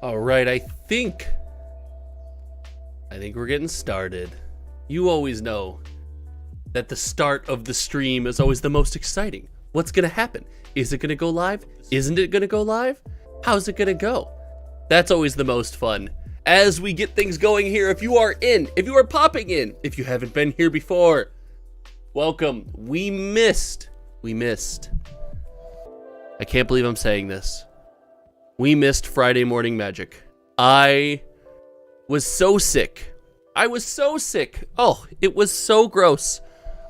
All right, I think we're getting started. You always know that the start of the stream is always the most exciting. What's gonna happen? Is it gonna go live? Isn't it gonna go live? How's it gonna go? That's always the most fun. As we get things going here, if you are popping in, if you haven't been here before, welcome. We missed. I can't believe I'm saying this. We missed Friday Morning Magic. I was so sick. Oh, it was so gross.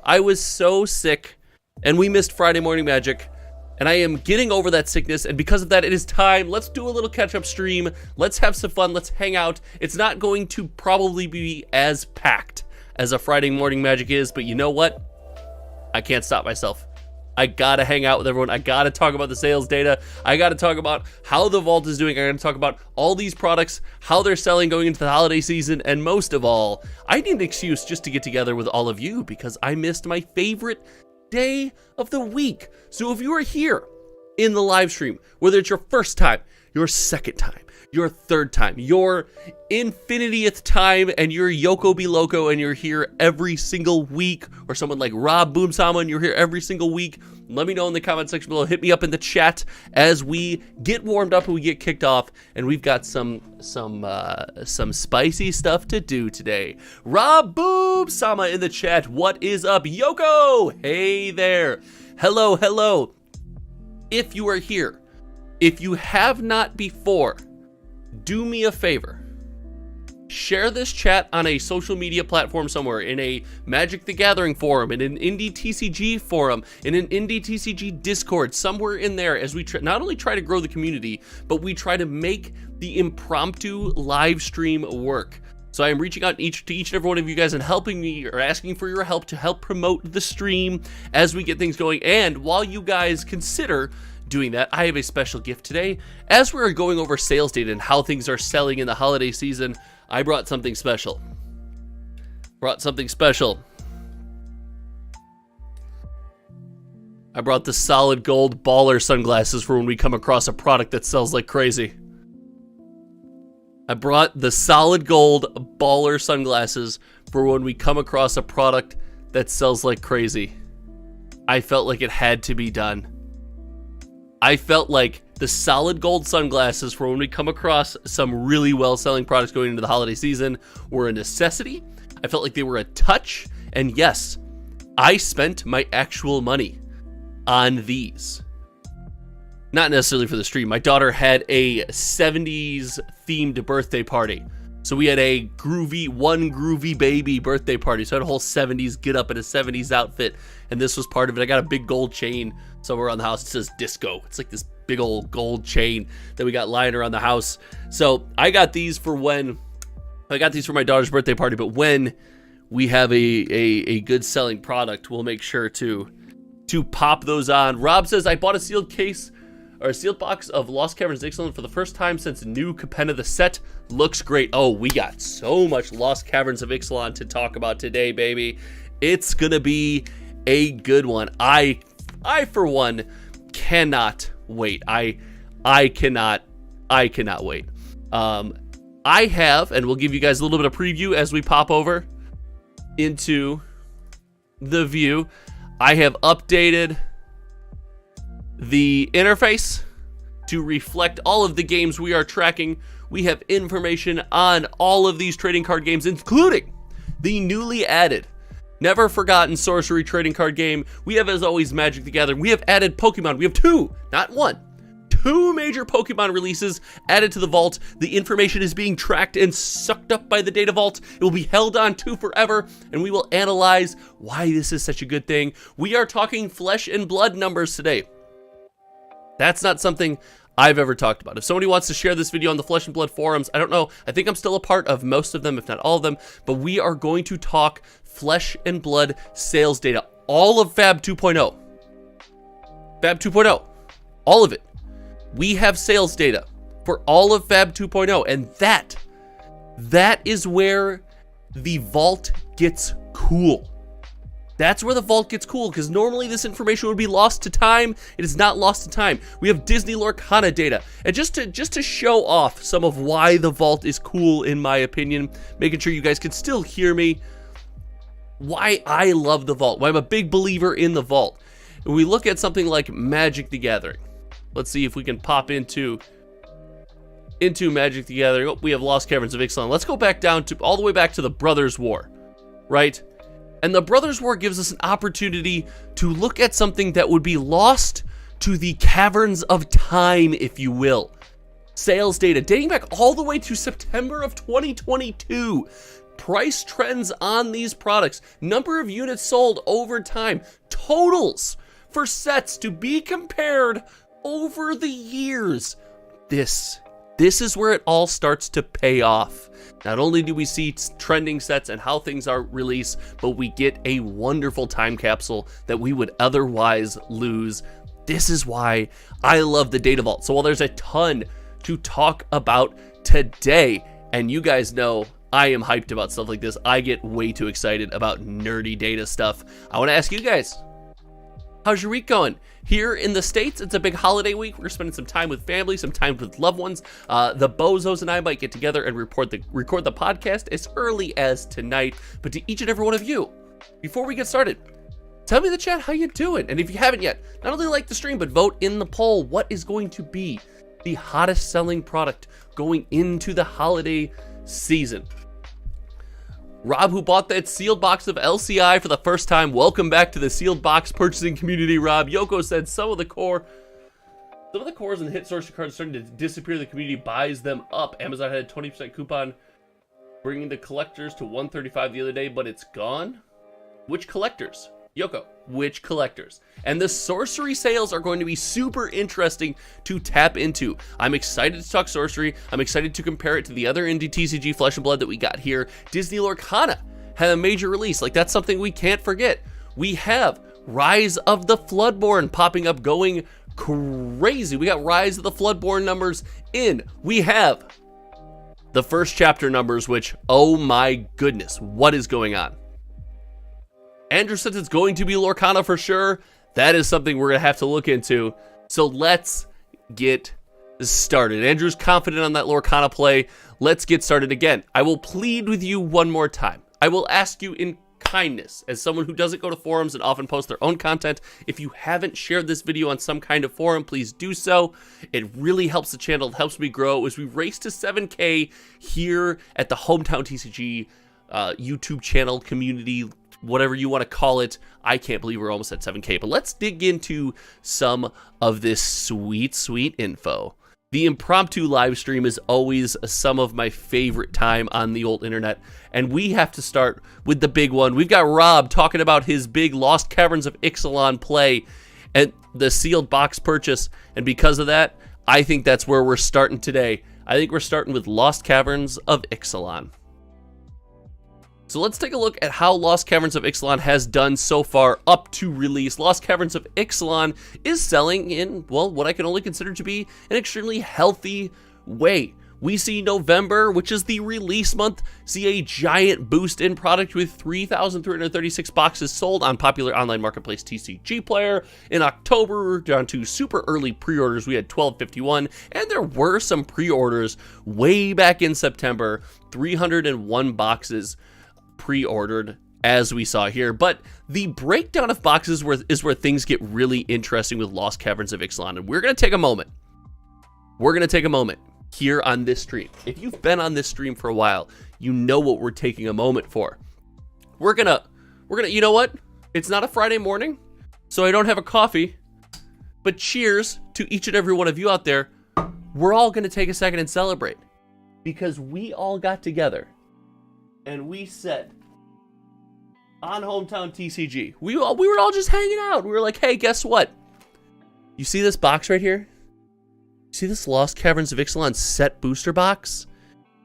I was so sick, and we missed Friday Morning Magic, and I am getting over that sickness, and because of that, it is time. Let's do a little catch-up stream. Let's have some fun. Let's hang out. It's not going to probably be as packed as a Friday Morning Magic is, but you know what? I can't stop myself. I gotta hang out with everyone. I gotta talk about the sales data. I gotta talk about how the vault is doing. I gotta talk about all these products, how they're selling going into the holiday season, and most of all, I need an excuse just to get together with all of you because I missed my favorite day of the week. So if you are here in the live stream, whether it's your first time, your second time, your third time, your infinitieth time, and you're Yoko Be Loco and you're here every single week, or someone like Rob Boomsama and you're here every single week, let me know in the comment section below. Hit me up in the chat as we get warmed up and we get kicked off, and we've got some spicy stuff to do today. Rob Boomsama in the chat, what is up? Yoko, hey there. Hello. If you are here, if you have not before, do me a favor. Share this chat on a social media platform somewhere, in a Magic the Gathering forum, in an Indie TCG forum, in an Indie TCG Discord, somewhere in there, as we not only try to grow the community, but we try to make the impromptu live stream work. So I am reaching out to each and every one of you guys and helping me, or asking for your help to help promote the stream as we get things going. And while you guys consider doing that, I have a special gift today. As we're going over sales data and how things are selling in the holiday season, I brought something special. I brought the solid gold baller sunglasses for when we come across a product that sells like crazy. I brought the solid gold baller sunglasses for when we come across a product that sells like crazy. I felt like it had to be done. I felt like the solid gold sunglasses for when we come across some really well-selling products going into the holiday season were a necessity. I felt like they were a touch, and yes, I spent my actual money on these. Not necessarily for the stream. My daughter had a 70s themed birthday party. So we had a groovy baby birthday party. So I had a whole 70s get up in a 70s outfit, and this was part of it. I got a big gold chain somewhere around the house. It says disco. It's like this big old gold chain that we got lying around the house. So I got these for my daughter's birthday party, but when we have a good selling product, we'll make sure to pop those on. Rob says, I bought a sealed case or a sealed box of Lost Caverns Ixalan for the first time since New Capenna. The set looks great. Oh, we got so much Lost Caverns of Ixalan to talk about today, baby. It's gonna be a good one. I for one cannot wait. I cannot wait. I have, and we'll give you guys a little bit of preview as we pop over into the view. I have updated the interface to reflect all of the games we are tracking. We have information on all of these trading card games, including the newly added, never forgotten Sorcery trading card game. We have, as always, Magic the Gathering. We have added Pokemon. We have two major Pokemon releases added to the vault. The information is being tracked and sucked up by the data vault. It will be held on to forever, and we will analyze why this is such a good thing. We are talking flesh and blood numbers today. That's not something I've ever talked about. If somebody wants to share this video on the Flesh and Blood forums, I don't know. I think I'm still a part of most of them, if not all of them, but we are going to talk Flesh and Blood sales data. All of Fab 2.0. Fab 2.0. All of it. We have sales data for all of Fab 2.0, and that is where the vault gets cool. That's where the vault gets cool, because normally this information would be lost to time. It is not lost to time. We have Disney Lorcana data. And just to show off some of why the vault is cool, in my opinion, making sure you guys can still hear me, why I love the vault, why I'm a big believer in the vault. When we look at something like Magic the Gathering, let's see if we can pop into Magic the Gathering. Oh, we have Lost Caverns of Ixalan. Let's go back down to all the way back to the Brothers' War, right? And the Brothers' War gives us an opportunity to look at something that would be lost to the caverns of time, if you will. Sales data dating back all the way to September of 2022. Price trends on these products. Number of units sold over time. Totals for sets to be compared over the years. This is where it all starts to pay off. Not only do we see trending sets and how things are released, but we get a wonderful time capsule that we would otherwise lose. This is why I love the Data Vault. So while there's a ton to talk about today, and you guys know I am hyped about stuff like this, I get way too excited about nerdy data stuff. I want to ask you guys, how's your week going? Here in the States, it's a big holiday week. We're spending some time with family, some time with loved ones. The Bozos and I might get together and record the podcast as early as tonight. But to each and every one of you, before we get started, tell me in the chat how you doing. And if you haven't yet, not only like the stream, but vote in the poll. What is going to be the hottest selling product going into the holiday season? Rob, who bought that sealed box of LCI for the first time, welcome back to the sealed box purchasing community, Rob. Yoko said some of the cores and hit sorcery cards starting to disappear. The community buys them up. Amazon had a 20% coupon, bringing the collectors to $135 the other day, but it's gone. Which collectors? Yoko, which collectors? And the sorcery sales are going to be super interesting to tap into. I'm excited to talk sorcery. I'm excited to compare it to the other indie TCG Flesh and Blood that we got here. Disney Lorcana had a major release. Like, that's something we can't forget. We have Rise of the Floodborn popping up, going crazy. We got Rise of the Floodborn numbers in. We have the first chapter numbers, which, oh my goodness, what is going on? Andrew says it's going to be Lorcana for sure. That is something we're going to have to look into. So let's get started. Andrew's confident on that Lorcana play. Let's get started again. I will plead with you one more time. I will ask you in kindness, as someone who doesn't go to forums and often post their own content, if you haven't shared this video on some kind of forum, please do so. It really helps the channel. It helps me grow as we race to 7K here at the Hometown TCG YouTube channel community, whatever you want to call it. I can't believe we're almost at 7K, but let's dig into some of this sweet info. The impromptu live stream is always some of my favorite time on the old internet, and we have to start with the big one. We've got Rob talking about his big Lost Caverns of Ixalan play and the sealed box purchase, and because of that, I think that's where we're starting today. I think we're starting with Lost Caverns of Ixalan. So let's take a look at how Lost Caverns of Ixalan has done so far up to release. Lost Caverns of Ixalan is selling in, well, what I can only consider to be an extremely healthy way. We see November, which is the release month, see a giant boost in product with 3,336 boxes sold on popular online marketplace TCG Player. In October, down to super early pre-orders, we had 1,251, and there were some pre-orders way back in September, 301 boxes pre-ordered, as we saw here. But the breakdown of boxes is where things get really interesting with Lost Caverns of Ixalan, and we're going to take a moment. We're going to take a moment here on this stream. If you've been on this stream for a while, you know what we're taking a moment for. We're gonna, you know what? It's not a Friday morning, so I don't have a coffee, but cheers to each and every one of you out there. We're all going to take a second and celebrate, because we all got together and we said on Hometown TCG, we were all just hanging out. We were like, hey, guess what? You see this box right here? You see this Lost Caverns of Ixalan set booster box?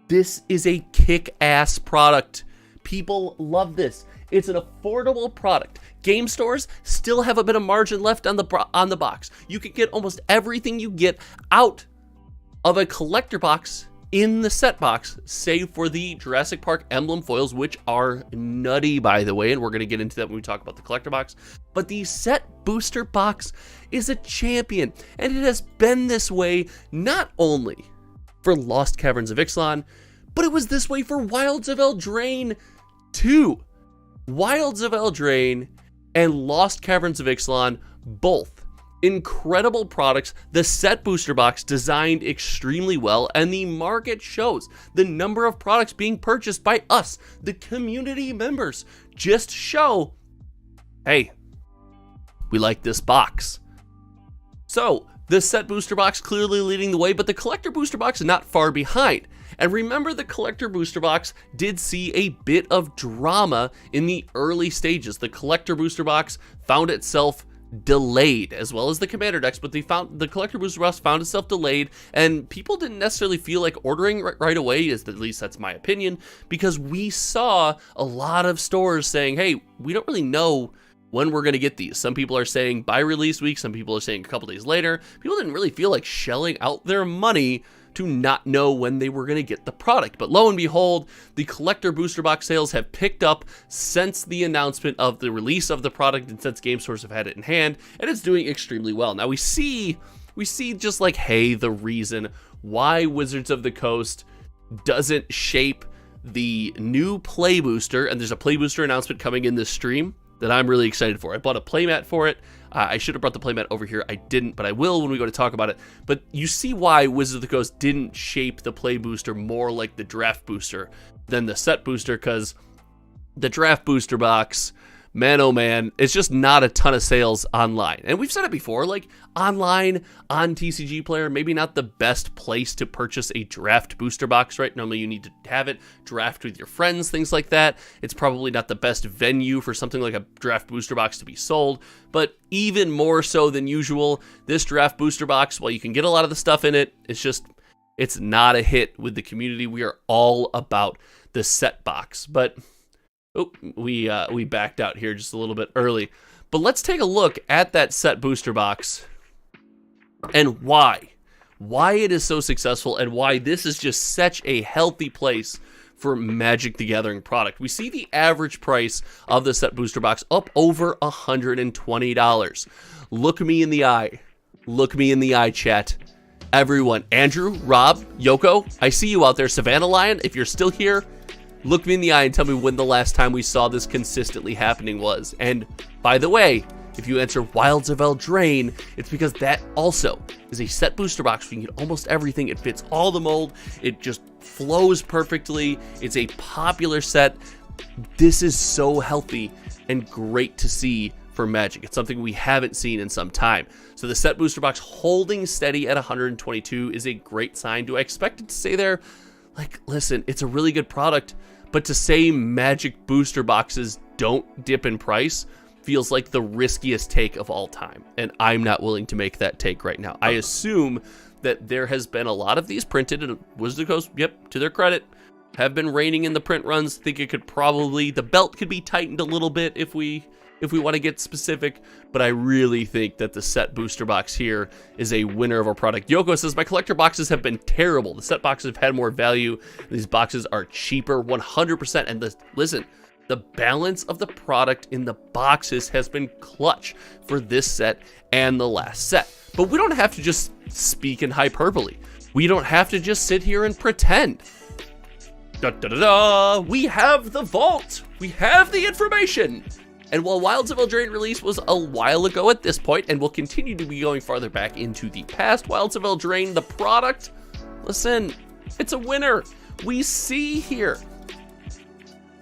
This is a kick-ass product. People love this. It's an affordable product. Game stores still have a bit of margin left on the box. You can get almost everything you get out of a collector box in the set box, save for the Jurassic Park emblem foils, which are nutty, by the way, and we're going to get into that when we talk about the collector box. But the set booster box is a champion, and it has been this way not only for Lost Caverns of Ixalan, but it was this way for Wilds of Eldraine too. Wilds of Eldraine and Lost Caverns of Ixalan, both incredible products. The set booster box designed extremely well, and the market shows the number of products being purchased by us, the community members, just show, hey, we like this box. So the set booster box clearly leading the way, but the collector booster box is not far behind. And remember, the collector booster box did see a bit of drama in the early stages. The collector booster box found itself delayed, as well as the commander decks, but the collector booster box found itself delayed, and people didn't necessarily feel like ordering right away, at least that's my opinion, because we saw a lot of stores saying, hey, we don't really know when we're going to get these. Some people are saying by release week, some people are saying a couple days later. People didn't really feel like shelling out their money to not know when they were going to get the product. But lo and behold, the collector booster box sales have picked up since the announcement of the release of the product and since game stores have had it in hand, and it's doing extremely well. Now we see just like, hey, the reason why Wizards of the Coast doesn't shape the new play booster, and there's a play booster announcement coming in this stream that I'm really excited for. I bought a playmat for it. I should have brought the playmat over here. I didn't, but I will when we go to talk about it. But you see why Wizards of the Coast didn't shape the play booster more like the draft booster than the set booster, because the draft booster box, man, oh man, it's just not a ton of sales online. And we've said it before, like online on TCG Player, maybe not the best place to purchase a draft booster box, right? Normally you need to have it draft with your friends, things like that. It's probably not the best venue for something like a draft booster box to be sold, but even more so than usual, this draft booster box, while you can get a lot of the stuff in it, it's not a hit with the community. We are all about the set box, but oh, we backed out here just a little bit early. But let's take a look at that set booster box and why it is so successful and why this is just such a healthy place for Magic the Gathering product. We see the average price of the set booster box up over $120. Look me in the eye. Look me in the eye, chat. Everyone, Andrew, Rob, Yoko, I see you out there. Savannah Lion, if you're still here, look me in the eye and tell me when the last time we saw this consistently happening was. And by the way, if you enter Wilds of Eldraine, it's because that also is a set booster box where you can get almost everything. It fits all the mold. It just flows perfectly. It's a popular set. This is so healthy and great to see for Magic. It's something we haven't seen in some time. So the set booster box holding steady at 122 is a great sign. Do I expect it to stay there? Like, listen, it's a really good product, but to say Magic booster boxes don't dip in price feels like the riskiest take of all time, and I'm not willing to make that take right now. I assume that there has been a lot of these printed, and Wizards of the Coast, yep, to their credit, have been reining in the print runs. Think it could probably, the belt could be tightened a little bit if we want to get specific, but I really think that the set booster box here is a winner of our product. Yoko says, my collector boxes have been terrible. The set boxes have had more value. These boxes are cheaper, 100%. And listen, the balance of the product in the boxes has been clutch for this set and the last set. But we don't have to just speak in hyperbole. We don't have to just sit here and pretend. Da, da, da, da. We have the vault. We have the information. And while Wilds of Eldraine release was a while ago at this point, and will continue to be going farther back into the past, Wilds of Eldraine, the product, listen, it's a winner. We see here,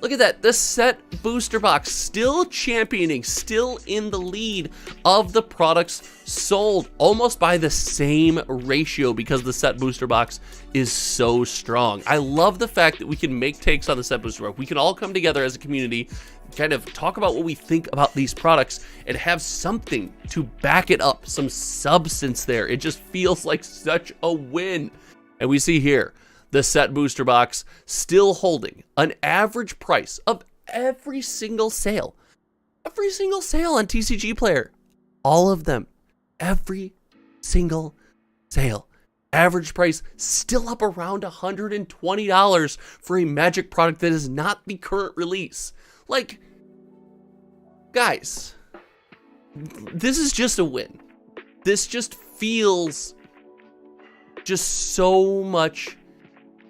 look at that, the set booster box still championing, still in the lead of the products sold, almost by the same ratio, because the set booster box is so strong. I love the fact that we can make takes on the set booster box. We can all come together as a community, kind of talk about what we think about these products, and have something to back it up, some substance there. It just feels like such a win. And we see here, the set booster box still holding an average price of every single sale on TCG Player. All of them. Every single sale Average price still up around $120 for a Magic product that is not the current release. Like, guys, this is just a win. This just feels just so much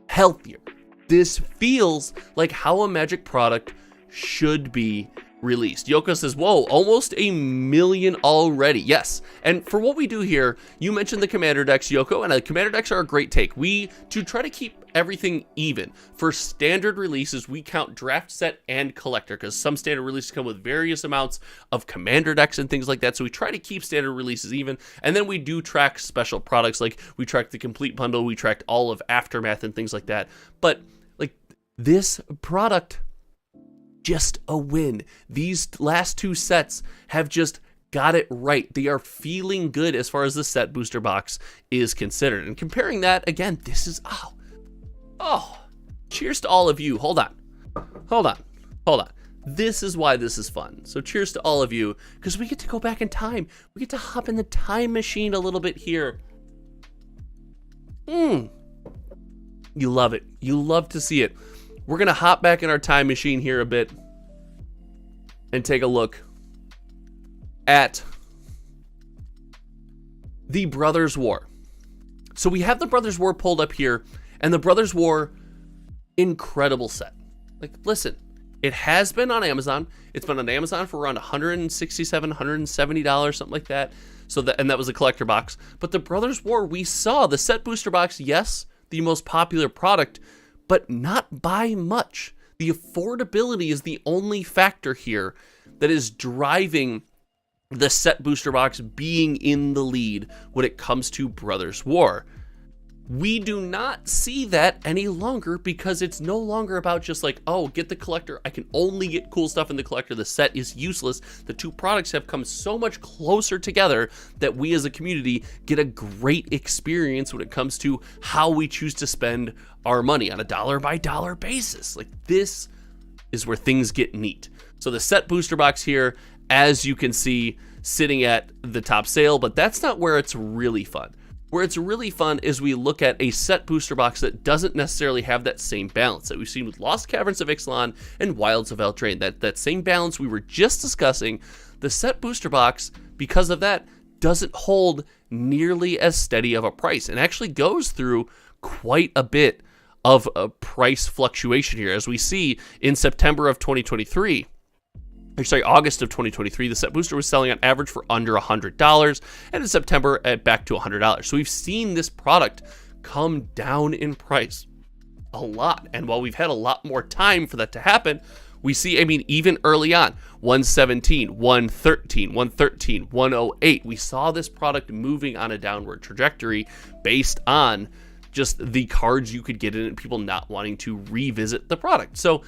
healthier. This feels like how a Magic product should be released. Yoko says, whoa, almost 1 million already. Yes. And for what we do here, you mentioned the commander decks, Yoko, and the commander decks are a great take. To try to keep everything even, for standard releases, we count draft, set, and collector, because some standard releases come with various amounts of commander decks and things like that. So we try to keep standard releases even. And then we do track special products, like we track the complete bundle, we tracked all of Aftermath and things like that. But like this product, just a win. These last two sets have just got it right. They are feeling good as far as the set booster box is considered. And comparing that, again, this is, cheers to all of you. Hold on. This is why this is fun. So cheers to all of you, because we get to go back in time. We get to hop in the time machine a little bit here. You love it. You love to see it. We're going to hop back in our time machine here a bit and take a look at the Brothers War. So we have the Brothers War pulled up here, and the Brothers War, incredible set. Like, listen, it has been on Amazon. It's been on Amazon for around $167, $170, something like that. And that was a collector box. But the Brothers War, we saw the set booster box, yes, the most popular product, but not by much. The affordability is the only factor here that is driving the set booster box being in the lead when it comes to Brothers War. We do not see that any longer, because it's no longer about just like, oh, get the collector. I can only get cool stuff in the collector. The set is useless. The two products have come so much closer together that we as a community get a great experience when it comes to how we choose to spend our money on a dollar by dollar basis. Like, this is where things get neat. So the set booster box here, as you can see, sitting at the top sale, but that's not where it's really fun. Where it's really fun is we look at a set booster box that doesn't necessarily have that same balance that we've seen with Lost Caverns of Ixalan and Wilds of Eldraine. That same balance we were just discussing. The set booster box, because of that, doesn't hold nearly as steady of a price and actually goes through quite a bit of a price fluctuation here. As we see in September of 2023, August of 2023, the set booster was selling on average for under $100, and in September back to $100. So we've seen this product come down in price a lot. And while we've had a lot more time for that to happen, we see, even early on, 117, 113, 113, 108, we saw this product moving on a downward trajectory based on just the cards you could get in it and people not wanting to revisit the product. So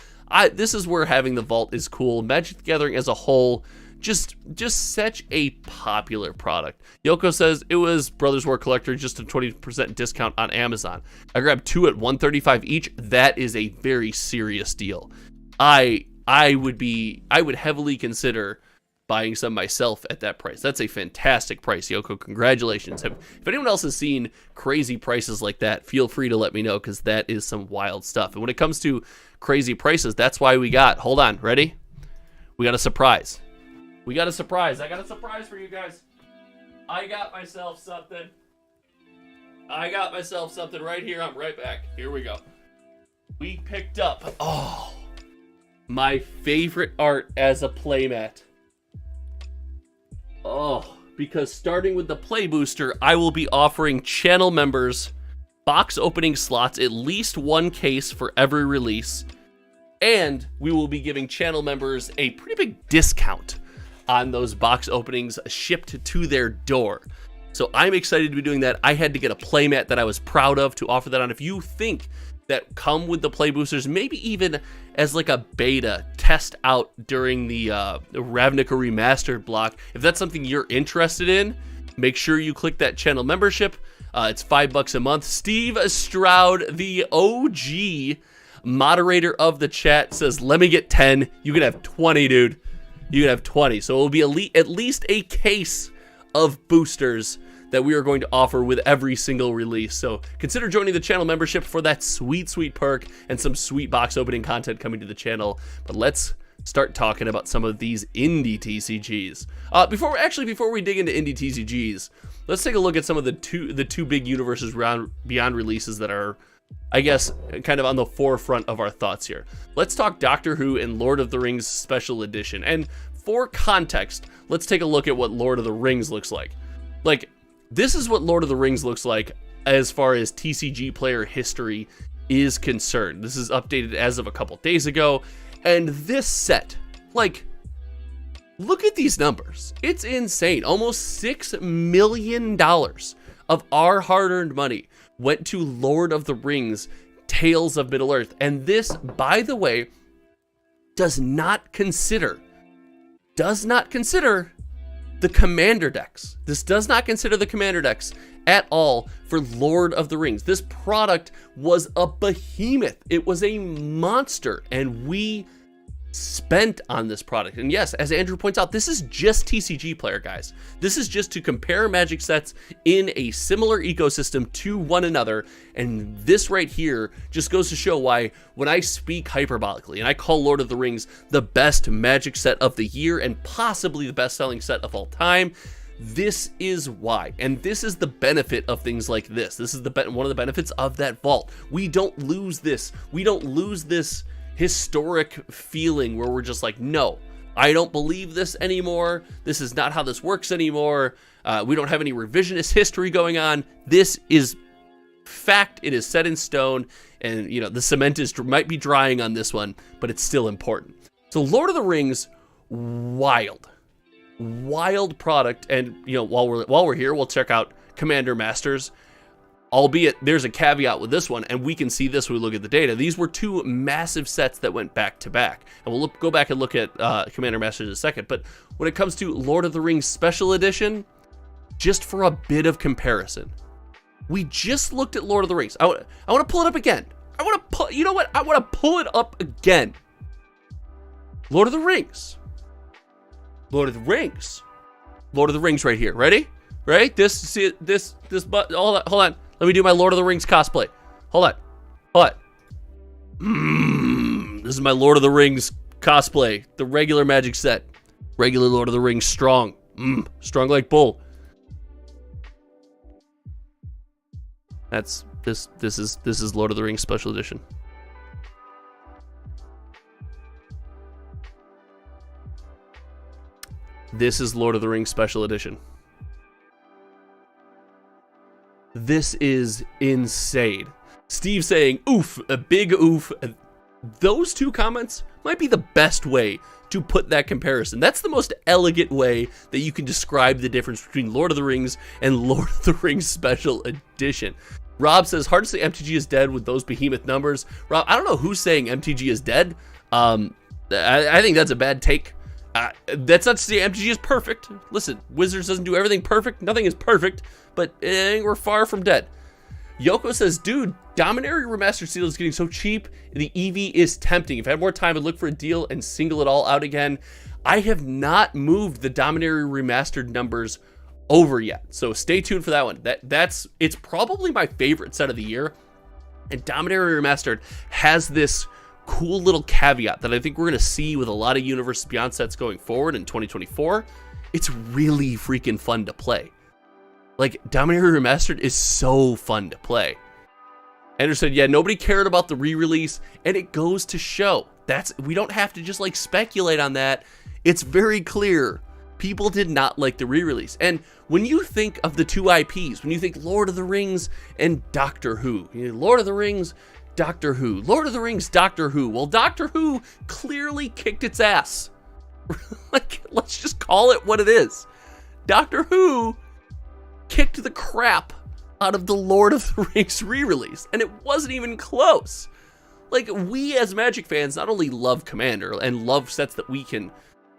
this is where having the vault is cool. Magic the Gathering as a whole, just such a popular product. Yoko says it was Brothers War Collector, just a 20% discount on Amazon. I grabbed 2 at $135 each. That is a very serious deal. I would heavily consider buying some myself at that price. That's a fantastic price, Yoko. Congratulations. If anyone else has seen crazy prices like that, feel free to let me know, because that is some wild stuff. And when it comes to crazy prices, that's why hold on, ready? We got a surprise. I got a surprise for you guys. I got myself something right here. I'm right back. Here we go. We picked up, my favorite art as a playmat. Because starting with the Play Booster, I will be offering channel members box opening slots, at least one case for every release, and we will be giving channel members a pretty big discount on those box openings shipped to their door. So I'm excited to be doing that. I had to get a playmat that I was proud of to offer that on. If you think that come with the Play Boosters, maybe even as like a beta test out during the Ravnica Remastered block, if that's something you're interested in, make sure you click that channel membership. It's $5 a month. Steve Stroud, the OG moderator of the chat, says, let me get 10. You can have 20, dude. You can have 20. So it will be at least a case of boosters that we are going to offer with every single release. So consider joining the channel membership for that sweet, sweet perk and some sweet box opening content coming to the channel. But let's start talking about some of these indie TCGs. Before we dig into indie TCGs, let's take a look at some of the two big universes beyond releases that are, I guess, kind of on the forefront of our thoughts here. Let's talk Doctor Who and Lord of the Rings Special Edition. And for context, let's take a look at what Lord of the Rings looks like. Like, this is what Lord of the Rings looks like as far as TCG player history is concerned. This is updated as of a couple days ago. And this set, like, look at these numbers. It's insane. Almost $6 million of our hard-earned money went to Lord of the Rings, Tales of Middle-earth. And this, by the way, does not consider the commander decks. This does not consider the commander decks at all for Lord of the Rings. This product was a behemoth. It was a monster, and we spent on this product. And yes, as Andrew points out, this is just TCG player, guys. This is just to compare Magic sets in a similar ecosystem to one another. And this right here just goes to show why when I speak hyperbolically and I call Lord of the Rings the best Magic set of the year and possibly the best selling set of all time, this is why. And this is the benefit of things like this. This is one of the benefits of that vault. We don't lose this. We don't lose this historic feeling where we're just like, no, I don't believe this anymore. This is not how this works anymore. We don't have any revisionist history going on. This is fact. It is set in stone, and you know the cement might be drying on this one, but it's still important. So Lord of the Rings, wild product. And you know, while we're here, we'll check out Commander Masters. Albeit there's a caveat with this one, and we can see this when we look at the data. These were two massive sets that went back to back. And we'll go back and look at Commander Masters in a second. But when it comes to Lord of the Rings Special Edition, just for a bit of comparison, we just looked at Lord of the Rings. I want to pull it up again. You know what? I want to pull it up again. Lord of the Rings. Hold right here. Ready? Right? Hold on. Let me do my Lord of the Rings cosplay. Hold on. This is my Lord of the Rings cosplay. The regular Magic set. Regular Lord of the Rings strong. Strong like bull. This is Lord of the Rings Special Edition. This is Lord of the Rings Special Edition. This is insane. Steve saying, oof, a big oof. Those two comments might be the best way to put that comparison. That's the most elegant way that you can describe the difference between Lord of the Rings and Lord of the Rings Special Edition. Rob says, hard to say MTG is dead with those behemoth numbers. Rob, I don't know who's saying MTG is dead. I think that's a bad take. That's not to say MTG is perfect. Listen, Wizards doesn't do everything perfect. Nothing is perfect, but we're far from dead. Yoko says, dude, Dominaria Remastered Seal is getting so cheap. The EV is tempting. If I had more time, I'd look for a deal and single it all out again. I have not moved the Dominaria Remastered numbers over yet, so stay tuned for that one. It's probably my favorite set of the year, and Dominaria Remastered has this cool little caveat that I think we're going to see with a lot of Universes Beyond sets going forward in 2024. It's really freaking fun to play. Like, Dominaria Remastered is so fun to play. Andrew said, yeah, nobody cared about the re-release, and it goes to show. We don't have to just, like, speculate on that. It's very clear. People did not like the re-release. And when you think of the two IPs, when you think Lord of the Rings and Doctor Who, Lord of the Rings, Doctor Who, Lord of the Rings, Doctor Who. Well, Doctor Who clearly kicked its ass. Like, let's just call it what it is. Doctor Who kicked the crap out of the Lord of the Rings re-release, and it wasn't even close. Like, we as Magic fans not only love Commander and love sets that we can,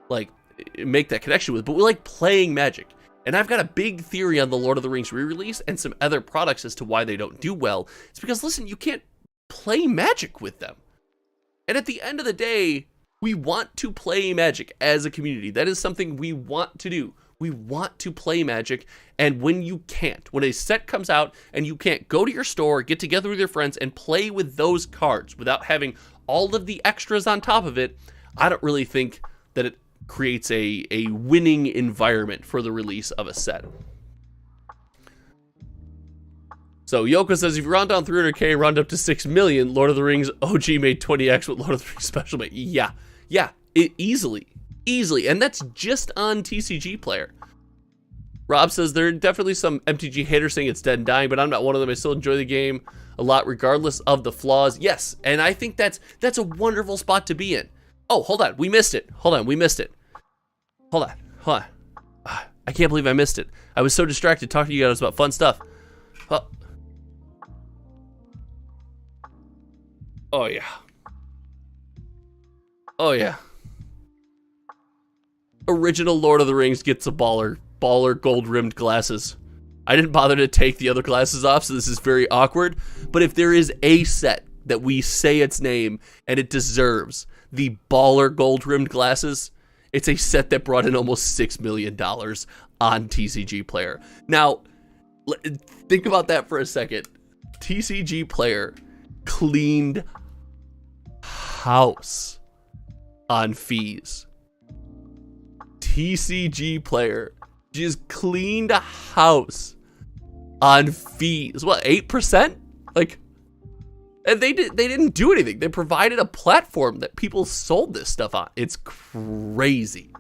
like, make that connection with, but we like playing Magic. And I've got a big theory on the Lord of the Rings re-release and some other products as to why they don't do well. It's because, listen, you can't play Magic with them. And at the end of the day, we want to play Magic as a community. That is something we want to do. We want to play Magic, and when you can't, when a set comes out and you can't go to your store, get together with your friends, and play with those cards without having all of the extras on top of it, I don't really think that it creates a winning environment for the release of a set. So Yoko says, if you round down 300k and round up to 6 million, Lord of the Rings OG made 20x with Lord of the Rings Special made. Yeah, easily. And that's just on TCG Player. Rob says, there are definitely some MTG haters saying it's dead and dying, but I'm not one of them. I still enjoy the game a lot regardless of the flaws. Yes, and I think that's a wonderful spot to be in. Oh, hold on, we missed it. Hold on. I can't believe I missed it. I was so distracted talking to you guys about fun stuff. Oh yeah. Original Lord of the Rings gets a baller gold rimmed glasses. I didn't bother to take the other glasses off, so this is very awkward. But if there is a set that we say its name and it deserves the baller gold rimmed glasses, it's a set that brought in almost $6 million on TCG Player. Now, think about that for a second. TCG Player cleaned house on fees. TCG Player just cleaned a house on fees. What, 8%? Like, and they didn't do anything. They provided a platform that people sold this stuff on. It's crazy.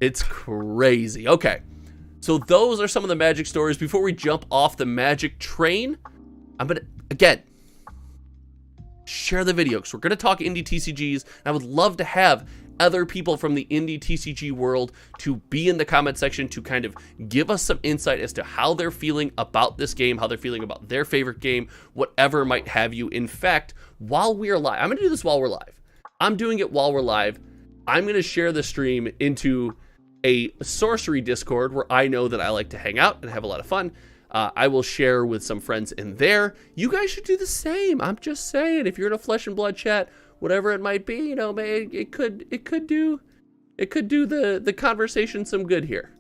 Okay, so those are some of the Magic stories. Before we jump off the Magic train, I'm gonna again share the video because we're gonna talk indie TCGs, and I would love to have other people from the indie TCG world to be in the comment section to kind of give us some insight as to how they're feeling about this game, how they're feeling about their favorite game, whatever might have you. In fact, while we're live, I'm going to do this while we're live. I'm doing it while we're live. I'm going to share the stream into a Sorcery Discord where I know that I like to hang out and have a lot of fun. I will share with some friends in there. You guys should do the same. I'm just saying, if you're in a Flesh and Blood chat, whatever it might be, you know, man, it could do the conversation some good here.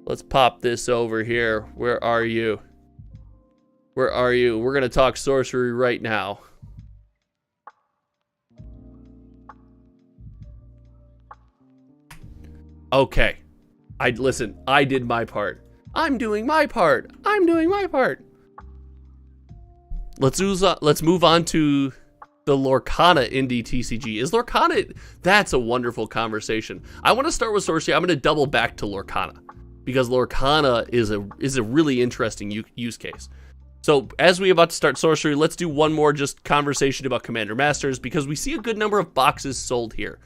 Let's pop this over here. Where are you? We're gonna talk sorcery right now. Okay, I did my part. I'm doing my part. Let's move on to the Lorcana indie TCG. Is Lorcana, that's a wonderful conversation. I want to start with Sorcery. I'm going to double back to Lorcana because Lorcana is a really interesting use case. So as we about to start Sorcery, let's do one more just conversation about Commander Masters because we see a good number of boxes sold here,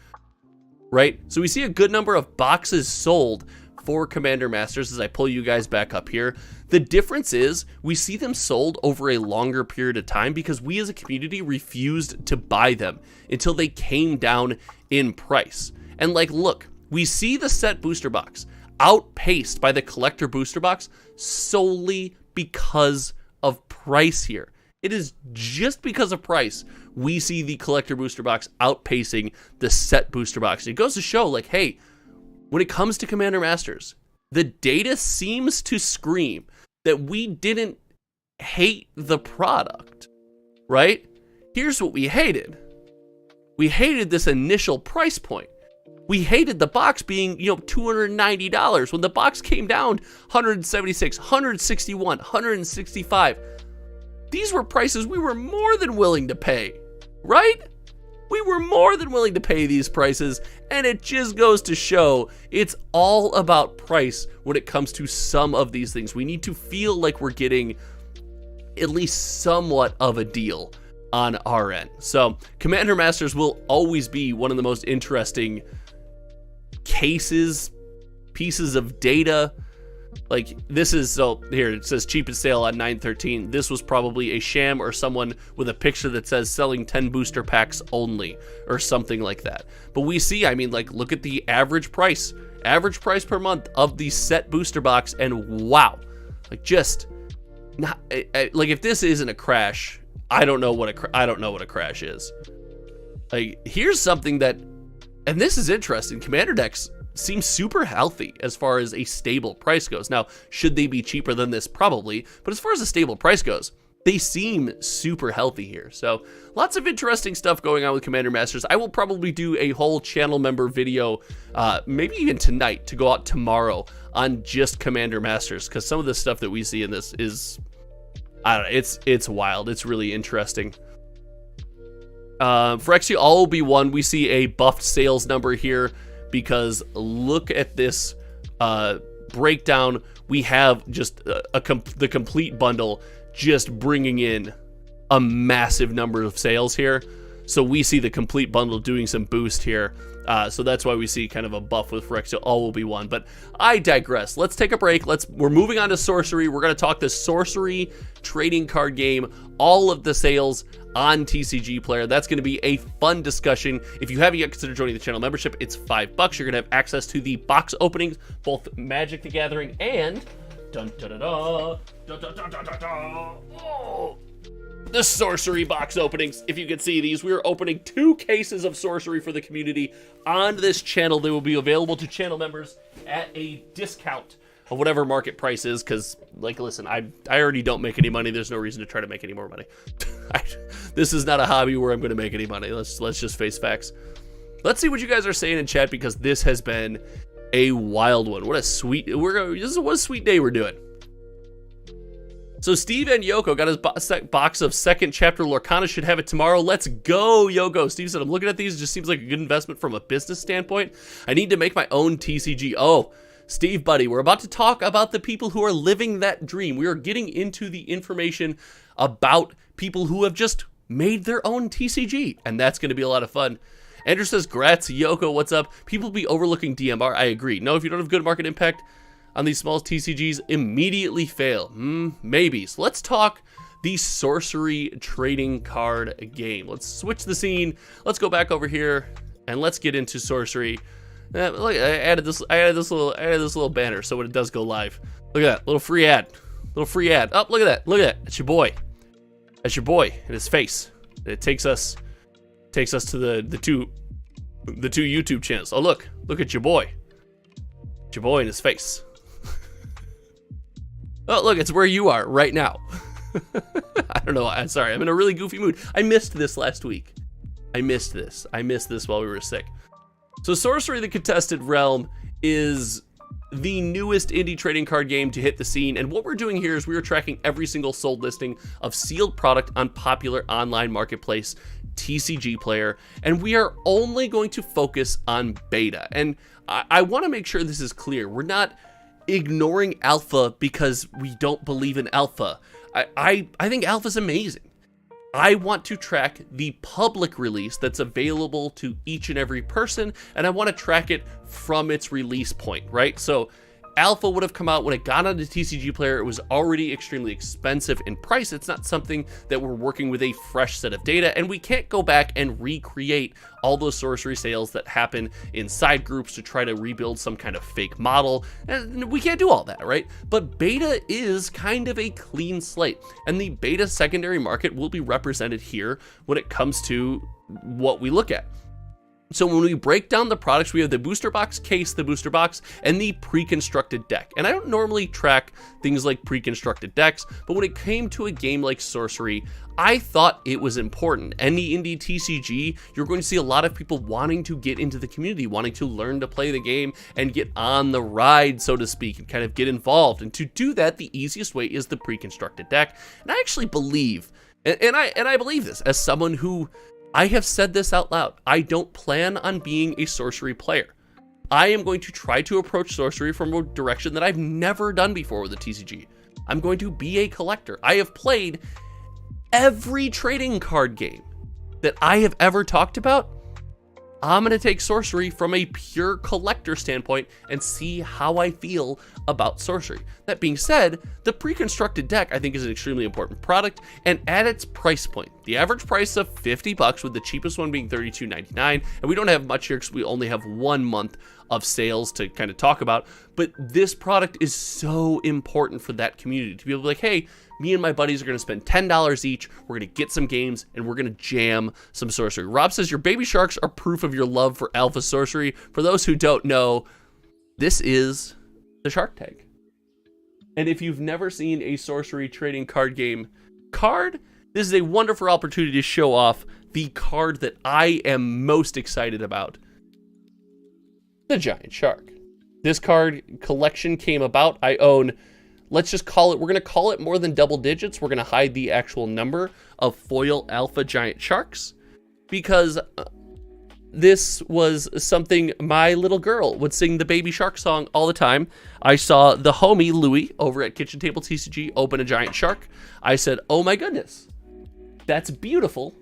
right? So we see a good number of boxes sold for Commander Masters as I pull you guys back up here. The difference is we see them sold over a longer period of time because we as a community refused to buy them until they came down in price. And like, look, we see the set booster box outpaced by the collector booster box solely because of price here. It is just because of price we see the collector booster box outpacing the set booster box. It goes to show, like, hey, when it comes to Commander Masters, the data seems to scream that we didn't hate the product, right? Here's what we hated. We hated this initial price point. We hated the box being, $290 when the box came down $176, $161, $165. These were prices we were more than willing to pay, right? We were more than willing to pay these prices, and it just goes to show it's all about price when it comes to some of these things. We need to feel like we're getting at least somewhat of a deal on our end. So Commander Masters will always be one of the most interesting pieces of data. Like, this is, so here it says cheapest sale on 9/13. This was probably a sham or someone with a picture that says selling 10 booster packs only or something like that. But we see, look at the average price per month of the set booster box, and wow, if this isn't a crash, I don't know what a crash is. Like, here's something that, and this is interesting, Commander decks seem super healthy as far as a stable price goes. Now, should they be cheaper than this? Probably. But as far as a stable price goes, they seem super healthy here. So lots of interesting stuff going on with Commander Masters. I will probably do a whole channel member video, maybe even tonight, to go out tomorrow on just Commander Masters, because some of the stuff that we see in this is, I don't know, it's wild. It's really interesting. For actually all will be one, we see a buffed sales number here, because look at this breakdown. We have just the complete bundle just bringing in a massive number of sales here. So we see the complete bundle doing some boost here. So that's why we see kind of a buff with Phyrexia All Will Be One. But I digress. Let's take a break. We're moving on to Sorcery. We're going to talk the Sorcery trading card game, all of the sales on TCG Player. That's going to be a fun discussion. If you haven't yet considered joining the channel membership, it's $5. You're going to have access to the box openings, both Magic the Gathering and the Sorcery box openings. If you can see these, we are opening 2 cases of Sorcery for the community on this channel. They will be available to channel members at a discount of whatever market price is, because, like, listen, I already don't make any money. There's no reason to try to make any more money. This is not a hobby where I'm going to make any money. Let's just face facts. Let's see what you guys are saying in chat, because this has been a wild one. What a sweet, what a sweet day we're doing. So Steve and Yoko got his box of second chapter Lorcana. Should have it tomorrow. Let's go, Yoko. Steve said, I'm looking at these. It just seems like a good investment from a business standpoint. I need to make my own TCG. Oh, Steve, buddy, we're about to talk about the people who are living that dream. We are getting into the information about people who have just made their own TCG, and that's going to be a lot of fun. Andrew says, grats, Yoko, what's up? People be overlooking DMR. I agree. No, if you don't have good market impact on these small TCGs, immediately fail. Maybe. So let's talk the Sorcery trading card game. Let's switch the scene. Let's go back over here and let's get into Sorcery. Look, I added this little banner so when it does go live. Look at that little free ad. Oh, look at that. Look at that. It's your boy. That's your boy and his face. It takes us to the two YouTube channels. Oh, look at your boy. It's your boy and his face. Oh, look, it's where you are right now. I don't know. I'm sorry. I'm in a really goofy mood. I missed this last week. I missed this while we were sick. So Sorcery the Contested Realm is the newest indie trading card game to hit the scene, and what we're doing here is we are tracking every single sold listing of sealed product on popular online marketplace TCG Player, and we are only going to focus on beta. And I want to make sure this is clear. We're not ignoring alpha because we don't believe in alpha. I think alpha's amazing. I want to track the public release that's available to each and every person, and I want to track it from its release point, right? So alpha would have come out when it got onto TCG Player. It was already extremely expensive in price. It's not something that we're working with a fresh set of data, and we can't go back and recreate all those Sorcery sales that happen inside groups to try to rebuild some kind of fake model. And we can't do all that, right? But beta is kind of a clean slate, and the beta secondary market will be represented here when it comes to what we look at. So when we break down the products, we have the booster box case, the booster box, and the pre-constructed deck. And I don't normally track things like pre-constructed decks, but when it came to a game like Sorcery, I thought it was important. Any indie TCG, you're going to see a lot of people wanting to get into the community, wanting to learn to play the game and get on the ride, so to speak, and kind of get involved. And to do that, the easiest way is the pre-constructed deck. And I actually believe, and I believe this as someone who, I have said this out loud, I don't plan on being a Sorcery player. I am going to try to approach Sorcery from a direction that I've never done before with a TCG. I'm going to be a collector. I have played every trading card game that I have ever talked about. I'm going to take Sorcery from a pure collector standpoint and see how I feel about Sorcery. That being said, the pre-constructed deck I think is an extremely important product, and at its price point, the average price of $50 with the cheapest one being $32.99, and we don't have much here because we only have 1 month of sales to kind of talk about, but this product is so important for that community to be able to be like, hey, me and my buddies are going to spend $10 each, we're going to get some games, and we're going to jam some Sorcery. Rob says, your baby sharks are proof of your love for alpha Sorcery. For those who don't know, This is the Shark Tank. And if you've never seen a sorcery trading card game this is a wonderful opportunity to show off the card that I am most excited about. The Giant Shark. This card collection came about. I own, let's just call it, we're going to call it more than double digits. We're going to hide the actual number of foil alpha giant sharks because this was something my little girl would sing the baby shark song all the time. I saw the homie Louie over at Kitchen Table TCG open a giant shark. I said, oh my goodness, that's beautiful.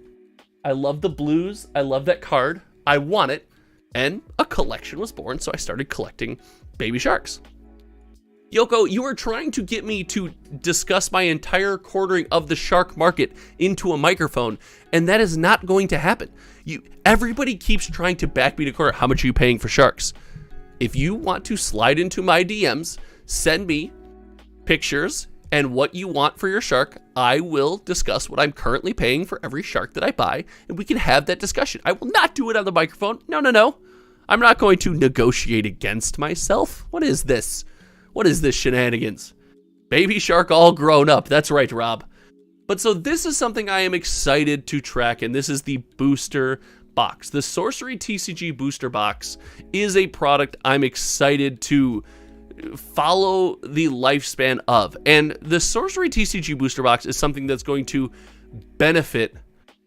I love the blues. I love that card. I want it. And a collection was born, so I started collecting baby sharks. Yoko, you are trying to get me to discuss my entire quartering of the shark market into a microphone, and that is not going to happen. Everybody keeps trying to back me to corner. How much are you paying for sharks? If you want to slide into my DMs, send me pictures and what you want for your shark. I will discuss what I'm currently paying for every shark that I buy, and we can have that discussion. I will not do it on the microphone. No. I'm not going to negotiate against myself. What is this? What is this shenanigans? Baby shark all grown up. That's right, Rob. But so this is something I am excited to track, and this is the booster box. The Sorcery TCG booster box is a product I'm excited to follow the lifespan of. And the Sorcery TCG booster box is something that's going to benefit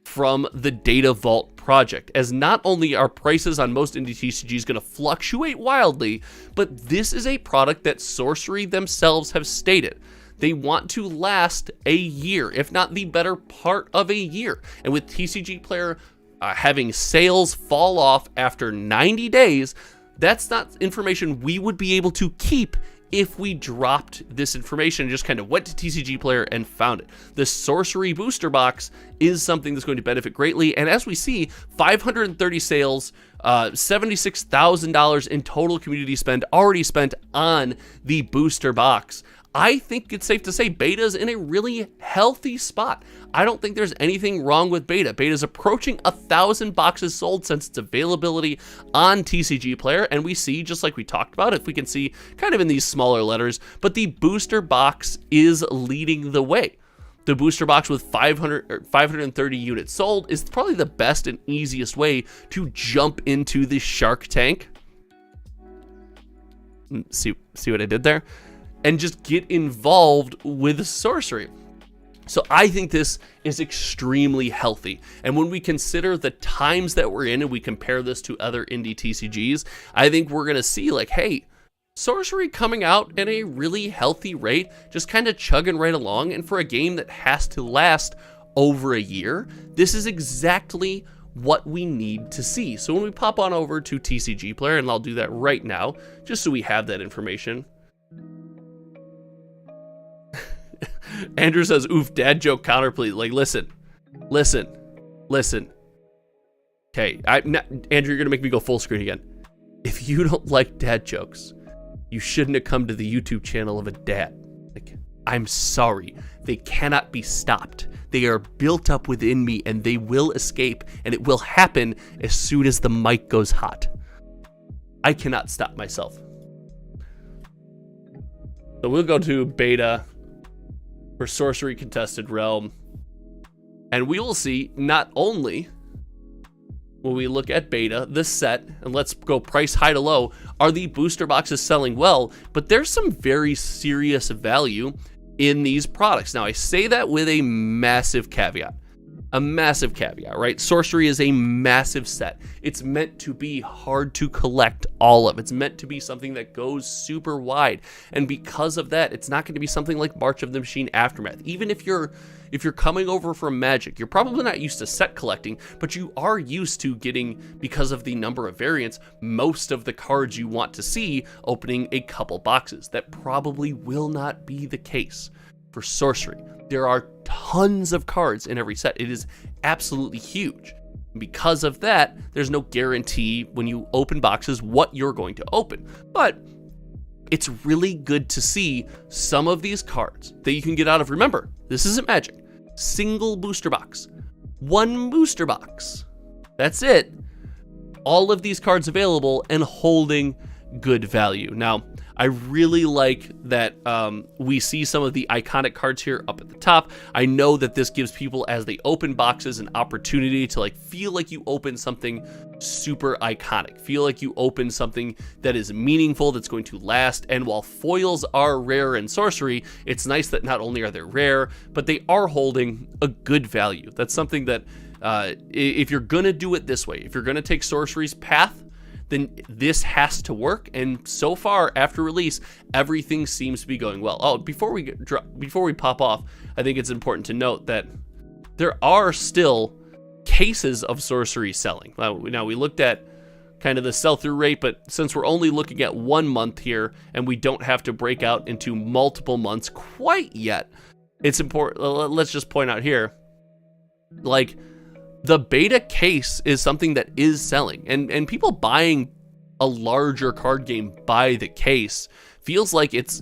from the Data Vault project, as not only are prices on most indie TCGs going to fluctuate wildly, but this is a product that Sorcery themselves have stated they want to last a year, if not the better part of a year. And with TCG Player having sales fall off after 90 days, that's not information we would be able to keep if we dropped this information and just kind of went to TCG Player and found it. The Sorcery Booster Box is something that's going to benefit greatly, and as we see, 530 sales, $76,000 in total community spend already spent on the booster box. I think it's safe to say Beta's in a really healthy spot. I don't think there's anything wrong with Beta. Beta's approaching 1,000 boxes sold since its availability on TCG Player, and we see, just like we talked about, if we can see kind of in these smaller letters, but the booster box is leading the way. The booster box with 530 units sold is probably the best and easiest way to jump into the Shark Tank. See what I did there? And just get involved with sorcery. So I think this is extremely healthy. And when we consider the times that we're in and we compare this to other indie TCGs, I think we're going to see like, hey, sorcery coming out at a really healthy rate, just kind of chugging right along. And for a game that has to last over a year, this is exactly what we need to see. So when we pop on over to TCG Player, and I'll do that right now, just so we have that information. Andrew says, oof, dad joke counter, please. Like, listen. Okay, Andrew, you're going to make me go full screen again. If you don't like dad jokes, you shouldn't have come to the YouTube channel of a dad. Like, I'm sorry. They cannot be stopped. They are built up within me, and they will escape, and it will happen as soon as the mic goes hot. I cannot stop myself. So we'll go to beta for Sorcery Contested Realm, and we will see not only when we look at beta, the set, and let's go price high to low, are the booster boxes selling well, but there's some very serious value in these products. Now, I say that with a massive caveat. Right? Sorcery is a massive set. It's meant to be hard to collect all of. It's meant to be something that goes super wide. And because of that, it's not going to be something like March of the Machine Aftermath. Even if you're coming over from Magic, you're probably not used to set collecting, but you are used to getting, because of the number of variants, most of the cards you want to see opening a couple boxes. That probably will not be the case for Sorcery. There are tons of cards in every set. It is absolutely huge. Because of that, there's no guarantee when you open boxes what you're going to open. But it's really good to see some of these cards that you can get out of. Remember, this isn't Magic. Single booster box. One booster box. That's it. All of these cards available and holding good value. Now, I really like that we see some of the iconic cards here up at the top. I know that this gives people, as they open boxes, an opportunity to like feel like you open something super iconic, feel like you open something that is meaningful, that's going to last. And while foils are rare in Sorcery, it's nice that not only are they rare, but they are holding a good value. That's something that if you're gonna do it this way, if you're gonna take Sorcery's path, then this has to work. And so far, after release, everything seems to be going well. Oh, before we pop off, I think it's important to note that there are still cases of Sorcery selling. Now we looked at kind of the sell-through rate, but since we're only looking at 1 month here, and we don't have to break out into multiple months quite yet, it's important. Let's just point out here, like, the beta case is something that is selling, and people buying a larger card game by the case feels like it's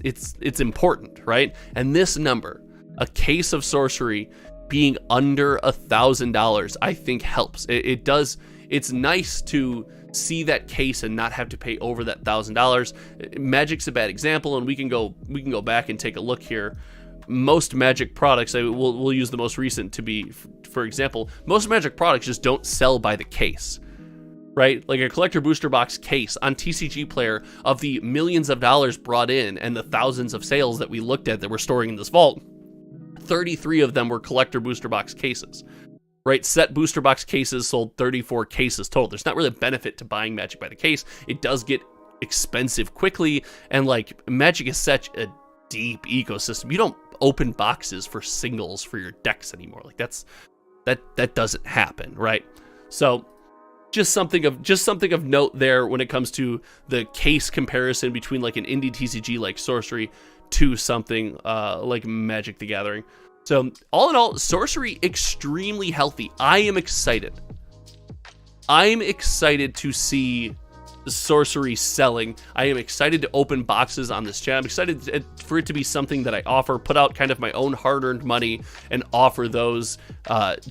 important, right? And this number, a case of Sorcery being under $1,000, I think helps. It does. It's nice to see that case and not have to pay over that $1,000. Magic's a bad example, and we can go back and take a look here. Most Magic products, we'll use the most recent to be, for example, most Magic products just don't sell by the case, right? Like a collector booster box case on TCG Player, of the millions of dollars brought in and the thousands of sales that we looked at that we're storing in this vault, 33 of them were collector booster box cases, right? Set booster box cases sold 34 cases total. There's not really a benefit to buying Magic by the case. It does get expensive quickly, and like Magic is such a deep ecosystem. You don't open boxes for singles for your decks anymore. Like that doesn't happen, right? So just something of note there when it comes to the case comparison between like an indie TCG like Sorcery to something like Magic the Gathering. So all in all, Sorcery extremely healthy. I'm excited to see Sorcery selling. I am excited to open boxes on this channel. I'm excited for it to be something that I offer, put out kind of my own hard-earned money and offer those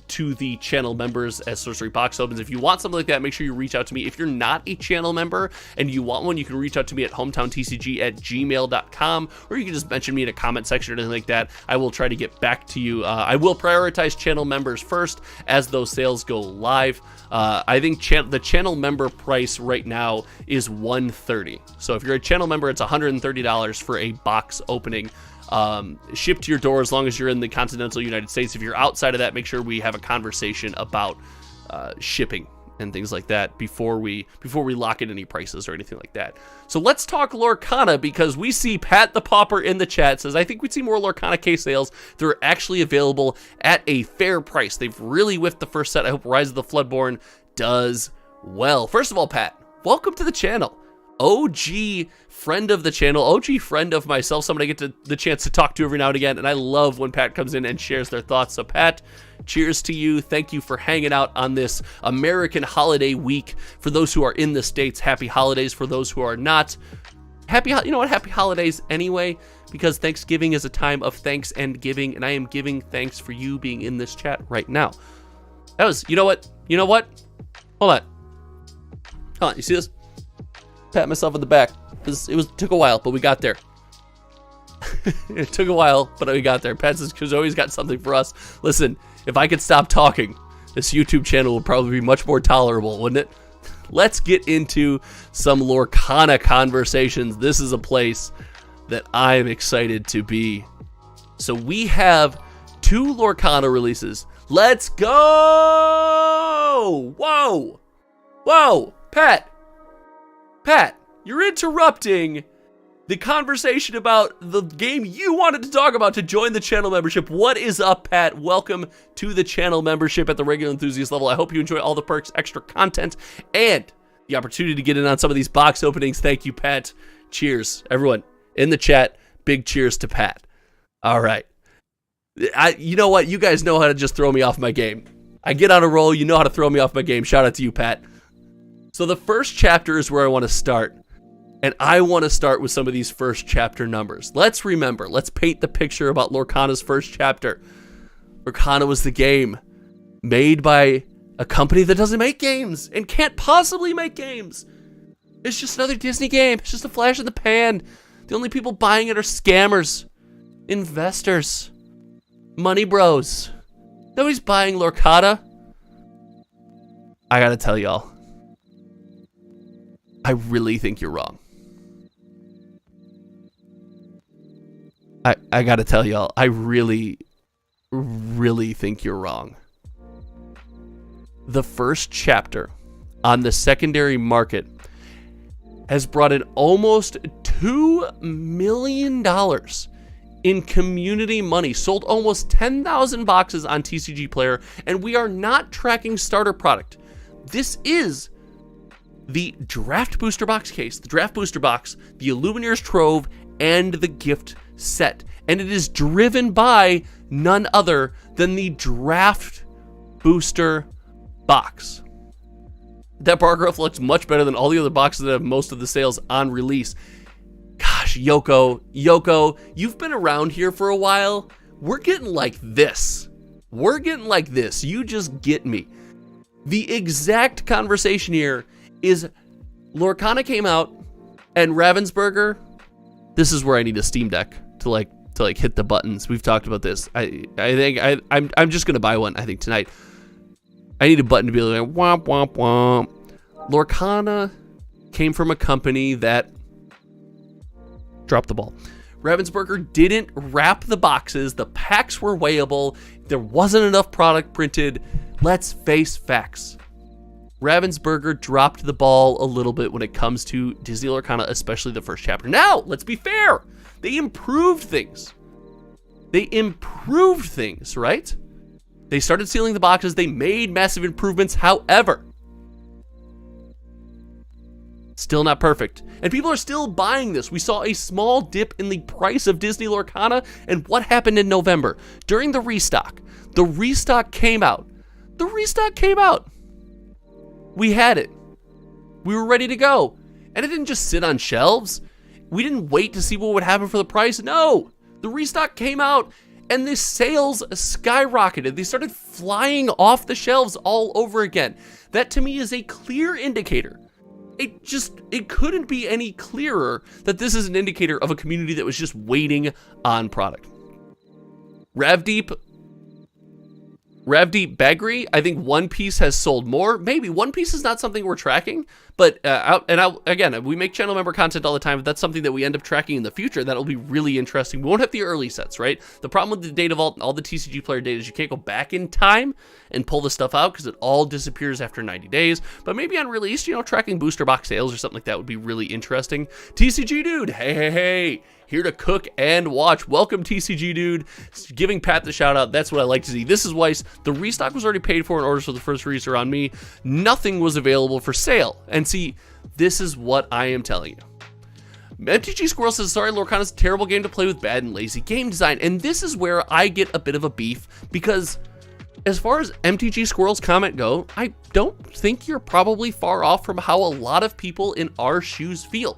to the channel members as Sorcery box opens. If you want something like that, make sure you reach out to me. If you're not a channel member and you want one, you can reach out to me at hometowntcg@gmail.com, or you can just mention me in a comment section or anything like that. I will try to get back to you. I will prioritize channel members first as those sales go live. I think the channel member price right now is $130. So if you're a channel member, it's $130 for a box opening, shipped to your door as long as you're in the continental United States. If you're outside of that, make sure we have a conversation about shipping and things like that before we lock in any prices or anything like that. So let's talk Lorcana, because we see Pat the Pauper in the chat says, I think we'd see more Lorcana case sales. They're actually available at a fair price. They've really whiffed the first set. I hope Rise of the Floodborn does well. First of all, Pat, welcome to the channel. OG friend of the channel, OG friend of myself, someone I get the chance to talk to every now and again, and I love when Pat comes in and shares their thoughts. So Pat, cheers to you. Thank you for hanging out on this American holiday week. For those who are in the States, happy holidays. For those who are not, happy holidays anyway, because Thanksgiving is a time of thanks and giving, and I am giving thanks for you being in this chat right now. That was, you know what? Hold on, you see this? Pat myself in the back. It took a while, but we got there. It took a while, but we got there. Pat says, because always got something for us. Listen, if I could stop talking, this YouTube channel would probably be much more tolerable, wouldn't it? Let's get into some Lorcana conversations. This is a place that I am excited to be. So we have 2 Lorcana releases. Let's go! Whoa! Pat, you're interrupting the conversation about the game you wanted to talk about to join the channel membership. What is up, Pat? Welcome to the channel membership at the regular enthusiast level. I hope you enjoy all the perks, extra content, and the opportunity to get in on some of these box openings. Thank you, Pat. Cheers. Everyone in the chat, big cheers to Pat. All right. You know what? You guys know how to just throw me off my game. I get on a roll. You know how to throw me off my game. Shout out to you, Pat. So the first chapter is where I want to start. And I want to start with some of these first chapter numbers. Let's paint the picture about Lorcana's first chapter. Lorcana was the game made by a company that doesn't make games and can't possibly make games. It's just another Disney game. It's just a flash in the pan. The only people buying it are scammers, investors, money bros. Nobody's buying Lorcana. I gotta tell y'all, I really think you're wrong. I gotta tell y'all, I really think you're wrong. The first chapter on the secondary market has brought in almost $2 million in community money, sold almost 10,000 boxes on TCG Player, and we are not tracking starter product. This is the draft booster box case, the draft booster box, the Illumineer's Trove, and the gift set. And it is driven by none other than the draft booster box. That bar graph looks much better than all the other boxes that have most of the sales on release. Gosh, Yoko, you've been around here for a while. We're getting like this. You just get me. The exact conversation here is Lorcana came out and Ravensburger. This is where I need a Steam Deck to hit the buttons. We've talked about this. I think I'm just gonna buy one. I think tonight. I need a button to be like womp womp womp. Lorcana came from a company that dropped the ball. Ravensburger didn't wrap the boxes. The packs were weighable. There wasn't enough product printed. Let's face facts. Ravensburger dropped the ball a little bit when it comes to Disney Lorcana, especially the first chapter. Now, let's be fair. They improved things. Right? They started sealing the boxes. They made massive improvements. However, still not perfect. And people are still buying this. We saw a small dip in the price of Disney Lorcana. And what happened in November? During the restock came out. We had it. We were ready to go. And it didn't just sit on shelves. We didn't wait to see what would happen for the price. No, the restock came out and the sales skyrocketed. They started flying off the shelves all over again. That to me is a clear indicator. It couldn't be any clearer that this is an indicator of a community that was just waiting on product. Ravdeep Bagri, I think One Piece has sold more. Maybe One Piece is not something we're tracking, but again, we make channel member content all the time. If that's something that we end up tracking in the future, that'll be really interesting. We won't have the early sets, right? The problem with the data vault and all the TCG Player data is you can't go back in time and pull the stuff out because it all disappears after 90 days. But maybe on release, tracking booster box sales or something like that would be really interesting. TCG Dude, hey. Here to cook and watch. Welcome, TCG Dude. Giving Pat the shout out. That's what I like to see. This is Weiss. The restock was already paid for in orders for the first release on me. Nothing was available for sale. And see, this is what I am telling you. MTG Squirrel says, sorry, Lorcana's a terrible game to play with bad and lazy game design. And this is where I get a bit of a beef because as far as MTG Squirrel's comment go, I don't think you're probably far off from how a lot of people in our shoes feel.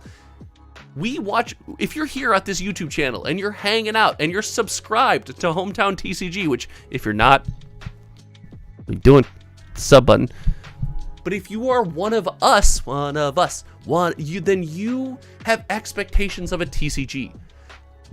If you're here at this YouTube channel and you're hanging out and you're subscribed to Hometown TCG, which if you're not, what are you doing? Sub button. But if you are one of us, then you have expectations of a TCG.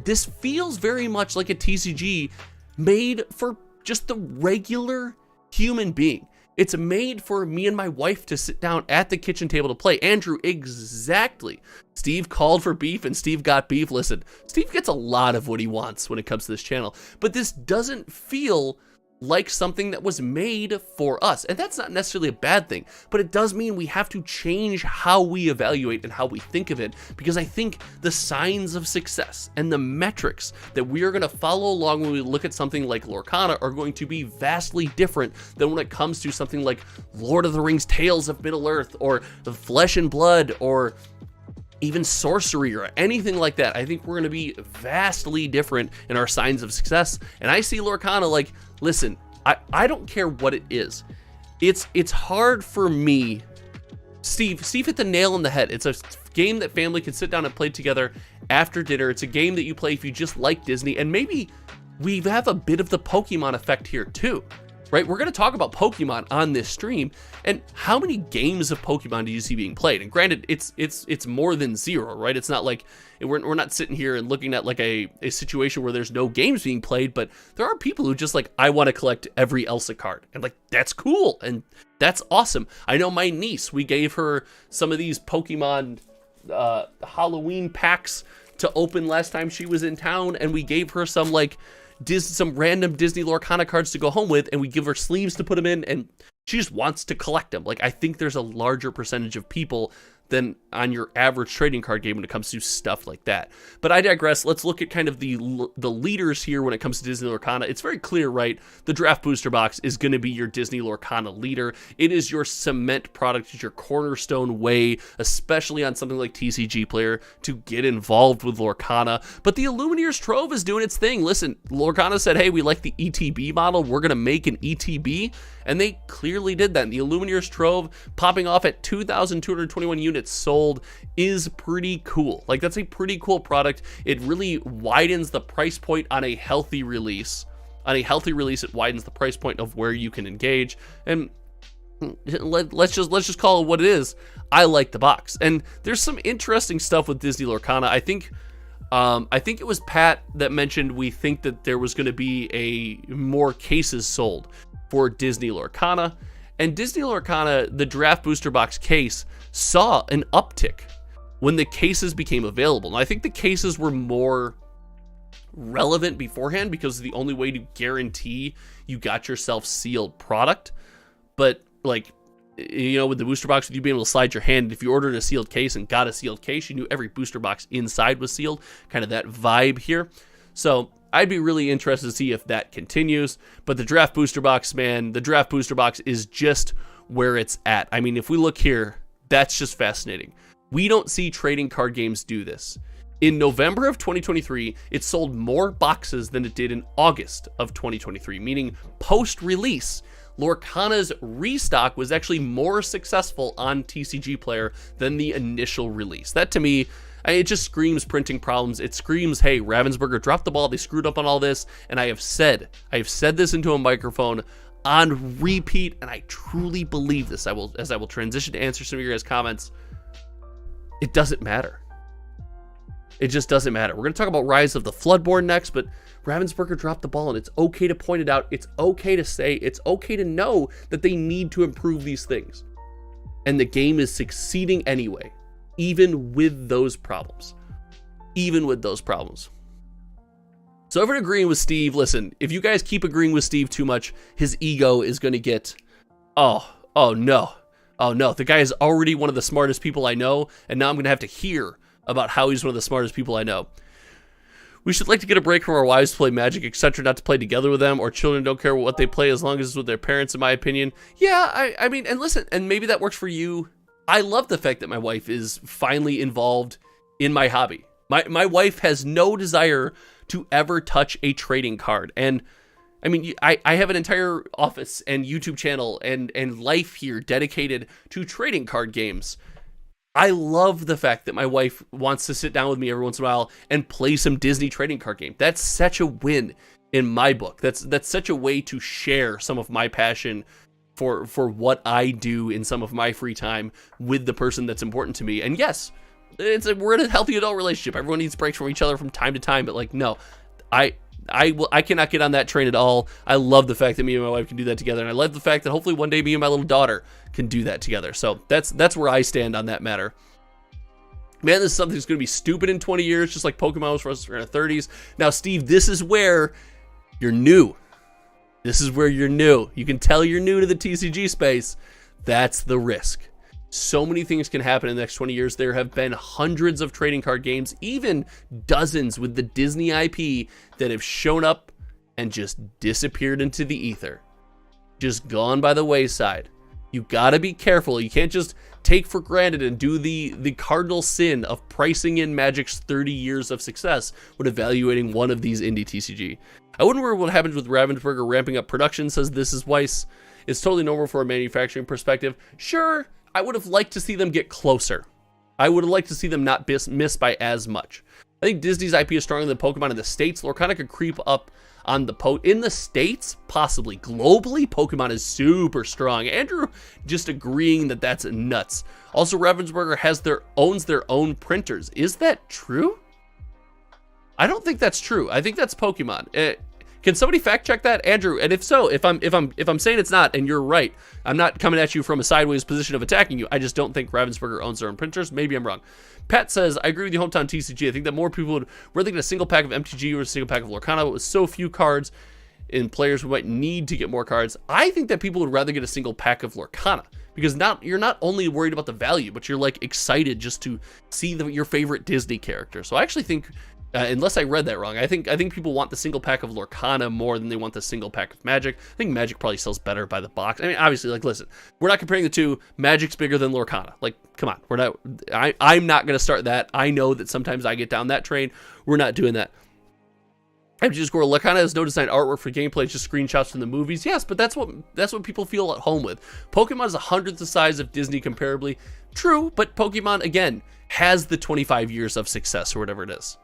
This feels very much like a TCG made for just the regular human being. It's made for me and my wife to sit down at the kitchen table to play. Andrew, exactly. Steve called for beef and Steve got beef. Listen, Steve gets a lot of what he wants when it comes to this channel, but this doesn't feel like something that was made for us. And that's not necessarily a bad thing, but it does mean we have to change how we evaluate and how we think of it, because I think the signs of success and the metrics that we are going to follow along when we look at something like Lorcana are going to be vastly different than when it comes to something like Lord of the Rings Tales of Middle-earth or the Flesh and Blood or even sorcery or anything like that. I think we're going to be vastly different in our signs of success. And I see Lorcana like, listen, I don't care what it is. It's hard for me. Steve hit the nail on the head. It's a game that family can sit down and play together after dinner. It's a game that you play if you just like Disney. And maybe we have a bit of the Pokemon effect here too. right? We're going to talk about Pokemon on this stream, and how many games of Pokemon do you see being played? And granted, it's more than zero, right? It's not like we're not sitting here and looking at like a situation where there's no games being played, but there are people who just like, I want to collect every Elsa card, and like, that's cool, and that's awesome. I know my niece, we gave her some of these Pokemon Halloween packs to open last time she was in town, and we gave her some like some random Disney Lorcana cards to go home with, and we give her sleeves to put them in, and she just wants to collect them. Like, I think there's a larger percentage of people than on your average trading card game when it comes to stuff like that. But I digress. Let's look at kind of the leaders here when it comes to Disney Lorcana. It's very clear, right? The Draft Booster Box is going to be your Disney Lorcana leader. It is your cement product. It's your cornerstone way, especially on something like TCG Player, to get involved with Lorcana. But the Illumineers Trove is doing its thing. Listen, Lorcana said, hey, we like the ETB model. We're going to make an ETB. And they clearly did that. And the Illumineers Trove popping off at 2,221 units sold is pretty cool. Like, that's a pretty cool product. It really widens the price point on a healthy release. On a healthy release, it widens the price point of where you can engage. And let's just call it what it is. I like the box. And there's some interesting stuff with Disney Lorcana. I think it was Pat that mentioned we think that there was going to be more cases sold for Disney Lorcana, and Disney Lorcana, the Draft Booster Box case, saw an uptick when the cases became available. And I think the cases were more relevant beforehand because the only way to guarantee you got yourself sealed product. But like, you know, with the booster box, with you being able to slide your hand, if you ordered a sealed case and got a sealed case, you knew every booster box inside was sealed, kind of that vibe here. So I'd be really interested to see if that continues. But the Draft Booster Box, man, the Draft Booster Box is just where it's at. I mean, if we look here, that's just fascinating. We don't see trading card games do this. In November of 2023, it sold more boxes than it did in August of 2023, meaning post-release, Lorcana's restock was actually more successful on TCG Player than the initial release. That, to me, it just screams printing problems. It screams, hey, Ravensburger dropped the ball. They screwed up on all this. And I have said this into a microphone on repeat, and I truly believe this. As I will transition to answer some of your guys' comments. It doesn't matter. It just doesn't matter. We're going to talk about Rise of the Floodborn next, but Ravensburger dropped the ball, and it's okay to point it out. It's okay to say, it's okay to know that they need to improve these things. And the game is succeeding anyway, even with those problems. Even with those problems. So everyone agreeing with Steve, listen, if you guys keep agreeing with Steve too much, his ego is going to get, oh no. The guy is already one of the smartest people I know, and now I'm going to have to hear about how he's one of the smartest people I know. We should like to get a break from our wives to play Magic, etc., not to play together with them, or children don't care what they play as long as it's with their parents, in my opinion. Yeah, I mean, and listen, and maybe that works for you. I love the fact that my wife is finally involved in my hobby. My wife has no desire to ever touch a trading card. And I mean, I have an entire office and YouTube channel and life here dedicated to trading card games. I love the fact that my wife wants to sit down with me every once in a while and play some Disney trading card game. That's such a win in my book. That's such a way to share some of my passion for what I do in some of my free time with the person that's important to me. And yes, we're in a healthy adult relationship. Everyone needs breaks from each other from time to time, but like, no, I cannot get on that train at all. I love the fact that me and my wife can do that together, and I love the fact that hopefully one day me and my little daughter can do that together. So that's where I stand on that matter. Man, this is something that's going to be stupid in 20 years, just like Pokemon was for us in our 30s. Now, Steve, this is where you're new. This is where you're new. You can tell you're new to the TCG space. That's the risk. So many things can happen in the next 20 years. There have been hundreds of trading card games, even dozens with the Disney IP that have shown up and just disappeared into the ether. Just gone by the wayside. You gotta be careful. You can't just take for granted and do the cardinal sin of pricing in Magic's 30 years of success when evaluating one of these indie TCG. I wouldn't worry what happens with Ravensburger ramping up production, says This Is Weiss. It's totally normal for a manufacturing perspective. Sure, I would have liked to see them get closer. I would have liked to see them not miss by as much. I think Disney's IP is stronger than Pokemon in the States. Lorcana could creep up on the in the States, possibly. Globally, Pokemon is super strong. Andrew just agreeing that that's nuts. Also, Ravensburger owns their own printers. Is that true? I don't think that's true. I think that's Pokemon. Can somebody fact check that, Andrew? And if so, if I'm saying it's not, and you're right, I'm not coming at you from a sideways position of attacking you. I just don't think Ravensburger owns their own printers. Maybe I'm wrong. Pat says, I agree with you, Hometown TCG. I think that more people would rather get a single pack of MTG or a single pack of Lorcana, but with so few cards in players, we might need to get more cards. I think that people would rather get a single pack of Lorcana because you're not only worried about the value, but you're like excited just to see your favorite Disney character. So I actually think, unless I read that wrong, I think people want the single pack of Lorcana more than they want the single pack of Magic. I think Magic probably sells better by the box. I mean, obviously, like, listen, we're not comparing the two. Magic's bigger than Lorcana. Like, come on, we're not. I'm not gonna start that. I know that sometimes I get down that train. We're not doing that. MTG score Lorcana has no design artwork for gameplay, it's just screenshots from the movies. Yes, but that's what people feel at home with. Pokemon is 100th the size of Disney comparably. True, but Pokemon again has the 25 years of success or whatever it is.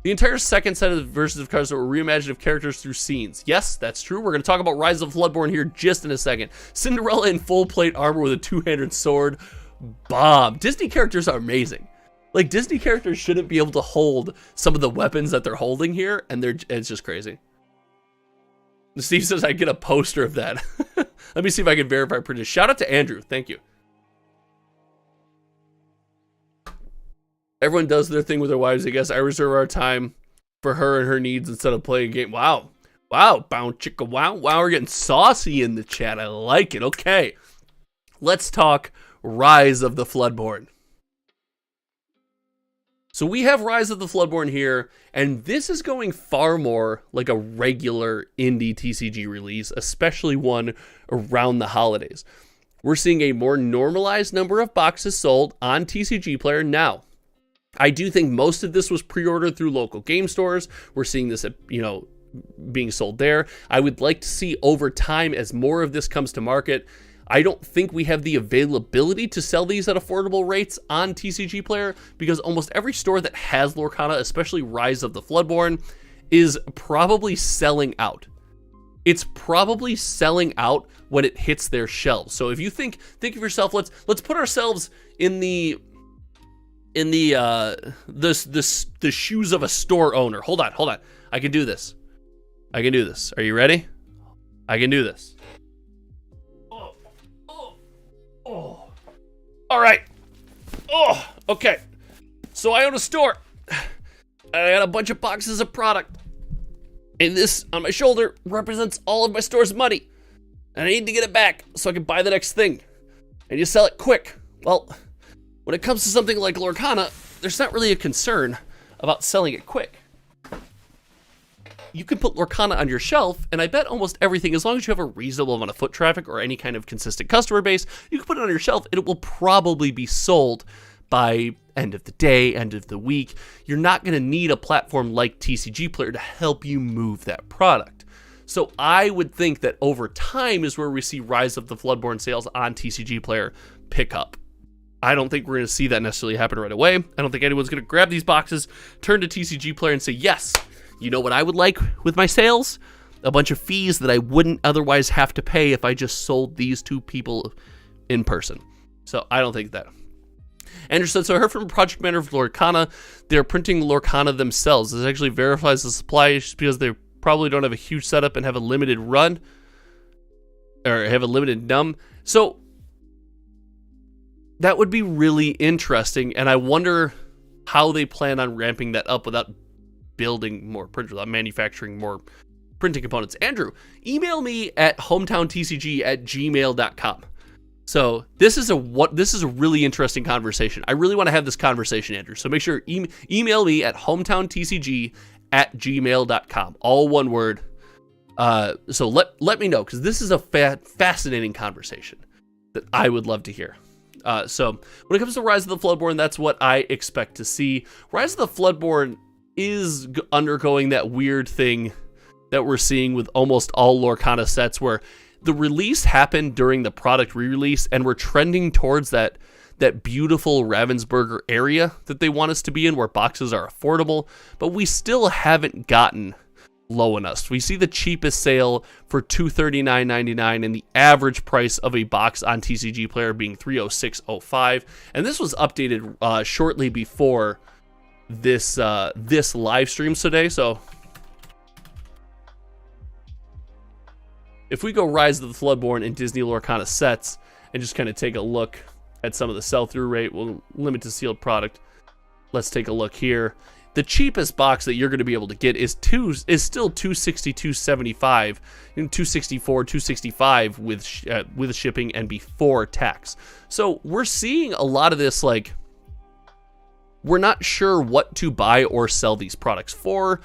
The entire second set of versions of cards that were reimagined of characters through scenes. Yes, that's true. We're going to talk about Rise of Bloodborne here just in a second. Cinderella in full plate armor with a two-handed sword. Bomb. Disney characters are amazing. Like, Disney characters shouldn't be able to hold some of the weapons that they're holding here, and it's just crazy. Steve says I get a poster of that. Let me see if I can verify printed. Shout out to Andrew. Thank you. Everyone does their thing with their wives, I guess. I reserve our time for her and her needs instead of playing a game. Wow. Wow. Bound chicka wow. Wow, we're getting saucy in the chat. I like it. Okay. Let's talk Rise of the Floodborn. So we have Rise of the Floodborn here, and this is going far more like a regular indie TCG release, especially one around the holidays. We're seeing a more normalized number of boxes sold on TCG Player now. I do think most of this was pre-ordered through local game stores. We're seeing this, being sold there. I would like to see over time as more of this comes to market. I don't think we have the availability to sell these at affordable rates on TCG Player because almost every store that has Lorcana, especially Rise of the Floodborn, is probably selling out. It's probably selling out when it hits their shelves. So if you think of yourself, let's put ourselves in the shoes of a store owner. Hold on. I can do this. Are you ready? I can do this. Oh. All right. Oh, okay. So I own a store. I got a bunch of boxes of product. And this on my shoulder represents all of my store's money. And I need to get it back so I can buy the next thing. And you sell it quick. Well, when it comes to something like Lorcana, there's not really a concern about selling it quick. You can put Lorcana on your shelf, and I bet almost everything, as long as you have a reasonable amount of foot traffic or any kind of consistent customer base, you can put it on your shelf, and it will probably be sold by end of the day, end of the week. You're not going to need a platform like TCG Player to help you move that product. So I would think that over time is where we see Rise of the Floodborn sales on TCG Player pick up. I don't think we're going to see that necessarily happen right away. I don't think anyone's going to grab these boxes, turn to TCG Player and say, yes, you know what I would like with my sales? A bunch of fees that I wouldn't otherwise have to pay if I just sold these to people in person. So I don't think that. Andrew said, so I heard from a project manager of Lorcana, they're printing Lorcana themselves. This actually verifies the supply because they probably don't have a huge setup and have a limited run or have a limited num. So that would be really interesting, and I wonder how they plan on ramping that up without building more printers, without manufacturing more printing components. Andrew, email me at hometowntcg@gmail.com. So this is a really interesting conversation. I really want to have this conversation, Andrew. So make sure email me at hometowntcg@gmail.com. All one word. So let me know, because this is a fascinating conversation that I would love to hear. So when it comes to Rise of the Floodborn, that's what I expect to see. Rise of the Floodborn is undergoing that weird thing that we're seeing with almost all Lorcana sets, where the release happened during the product re-release, and we're trending towards that that beautiful Ravensburger area that they want us to be in, where boxes are affordable, but we still haven't gotten low enough. We see the cheapest sale for $239.99 and the average price of a box on TCG Player being $306.05, and this was updated shortly before this live stream today. So if we go Rise of the Floodborn and Disney Lorcana sets and just kind of take a look at some of the sell-through rate, we'll limit to sealed product. Let's take a look here. The cheapest box that you're going to be able to get is still $262.75, $264, $265 with shipping and before tax. So we're seeing a lot of this, like, we're not sure what to buy or sell these products for.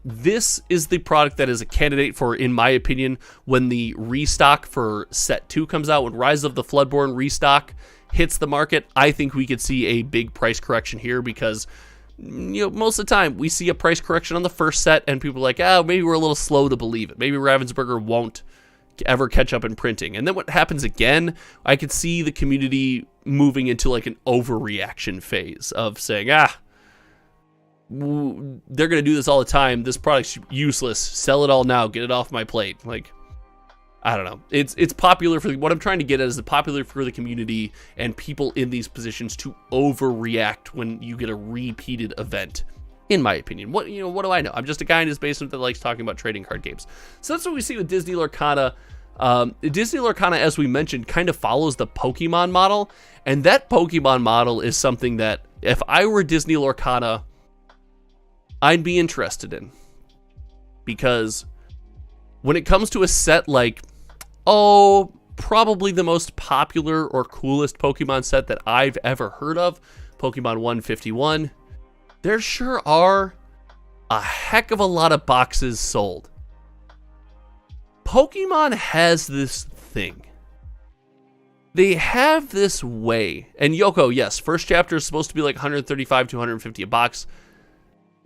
This is the product that is a candidate for, in my opinion, when the restock for set 2 comes out, when Rise of the Floodborn restock hits the market. I think we could see a big price correction here because, most of the time we see a price correction on the first set and people are like, maybe we're a little slow to believe it. Maybe Ravensburger won't ever catch up in printing. And then what happens again, I could see the community moving into like an overreaction phase of saying, they're going to do this all the time. This product's useless. Sell it all now. Get it off my plate. Like, I don't know. It's popular for what I'm trying to get at is popular for the community and people in these positions to overreact when you get a repeated event. In my opinion, what do I know? I'm just a guy in his basement that likes talking about trading card games. So that's what we see with Disney Lorcana. Disney Lorcana, as we mentioned, kind of follows the Pokemon model, and that Pokemon model is something that if I were Disney Lorcana, I'd be interested in, because when it comes to a set like, probably the most popular or coolest Pokemon set that I've ever heard of, Pokemon 151, there sure are a heck of a lot of boxes sold. Pokemon has this thing. They have this way, and Yoko, yes, first chapter is supposed to be like $135 to $150 a box.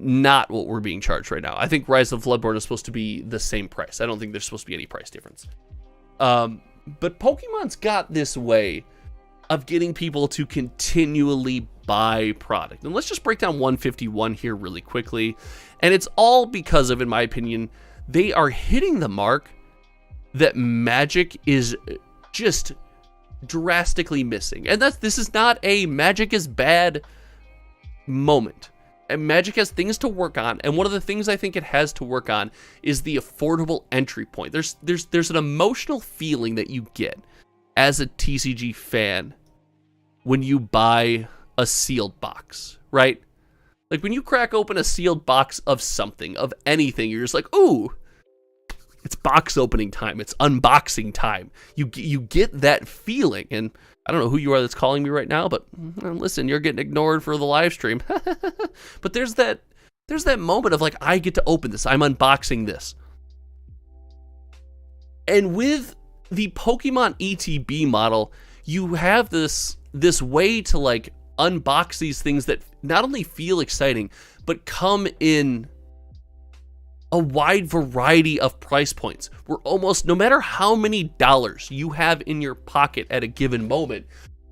Not what we're being charged right now. I think Rise of Bloodborne is supposed to be the same price. I don't think there's supposed to be any price difference. But Pokemon's got this way of getting people to continually buy product. And let's just break down 151 here really quickly. And it's all because of, in my opinion, they are hitting the mark that Magic is just drastically missing. And this is not a Magic is bad moment. And Magic has things to work on, and one of the things I think it has to work on is the affordable entry point. There's an emotional feeling that you get as a TCG fan when you buy a sealed box, right? Like when you crack open a sealed box of something, of anything, you're just like, ooh, it's box opening time. It's unboxing time. You get that feeling, and I don't know who you are that's calling me right now, but listen, you're getting ignored for the live stream. But there's that moment of like, I get to open this. I'm unboxing this. And with the Pokemon ETB model, you have this way to like unbox these things that not only feel exciting, but come in a wide variety of price points, where almost no matter how many dollars you have in your pocket at a given moment,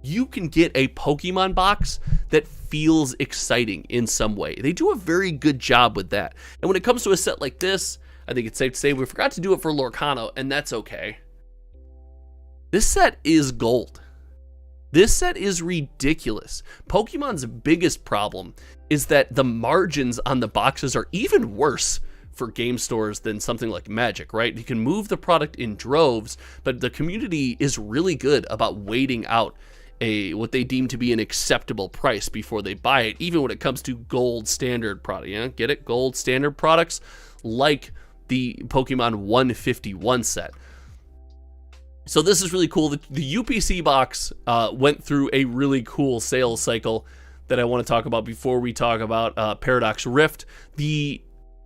you can get a Pokemon box that feels exciting in some way. They do a very good job with that. And when it comes to a set like this, I think it's safe to say we forgot to do it for Lorcana, and that's okay. This set is gold. This set is ridiculous. Pokemon's biggest problem is that the margins on the boxes are even worse for game stores than something like Magic, right? You can move the product in droves, but the community is really good about waiting out what they deem to be an acceptable price before they buy it, even when it comes to gold standard product. Get it? Gold standard products like the Pokemon 151 set. So this is really cool. The UPC box went through a really cool sales cycle that I want to talk about before we talk about Paradox Rift. The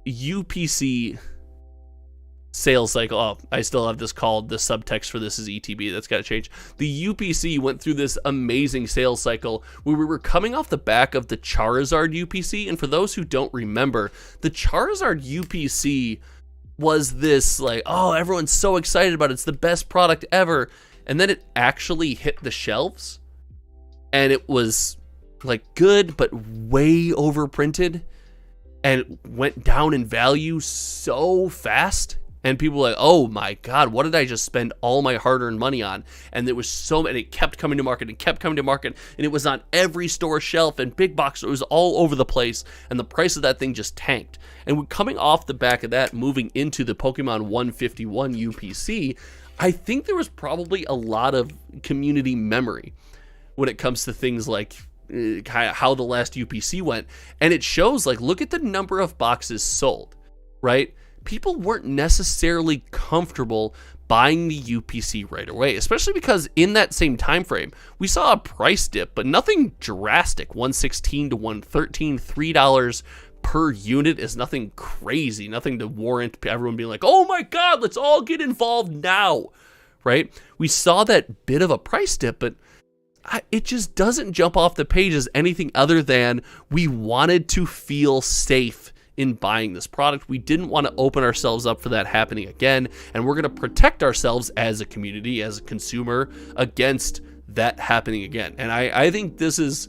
UPC sales cycle, I still have this called, the subtext for this is ETB, that's got to change. The UPC went through this amazing sales cycle where we were coming off the back of the Charizard UPC, and for those who don't remember, the Charizard UPC was this like, everyone's so excited about it, it's the best product ever, and then it actually hit the shelves, and it was like good, but way overprinted, and it went down in value so fast. And people were like, oh my God, what did I just spend all my hard-earned money on? And there was so many, it kept coming to market and kept coming to market, and it was on every store shelf and big box, it was all over the place, and the price of that thing just tanked. And coming off the back of that, moving into the Pokemon 151 UPC, I think there was probably a lot of community memory when it comes to things like how the last UPC went. And it shows, like, look at the number of boxes sold, right? People weren't necessarily comfortable buying the UPC right away, especially because in that same time frame, we saw a price dip, but nothing drastic. 116 to 113, $3 per unit is nothing crazy, nothing to warrant everyone being like, oh my God, let's all get involved now, right? We saw that bit of a price dip, but it just doesn't jump off the page as anything other than we wanted to feel safe in buying this product. We didn't want to open ourselves up for that happening again, and we're going to protect ourselves as a community, as a consumer, against that happening again. And I think this is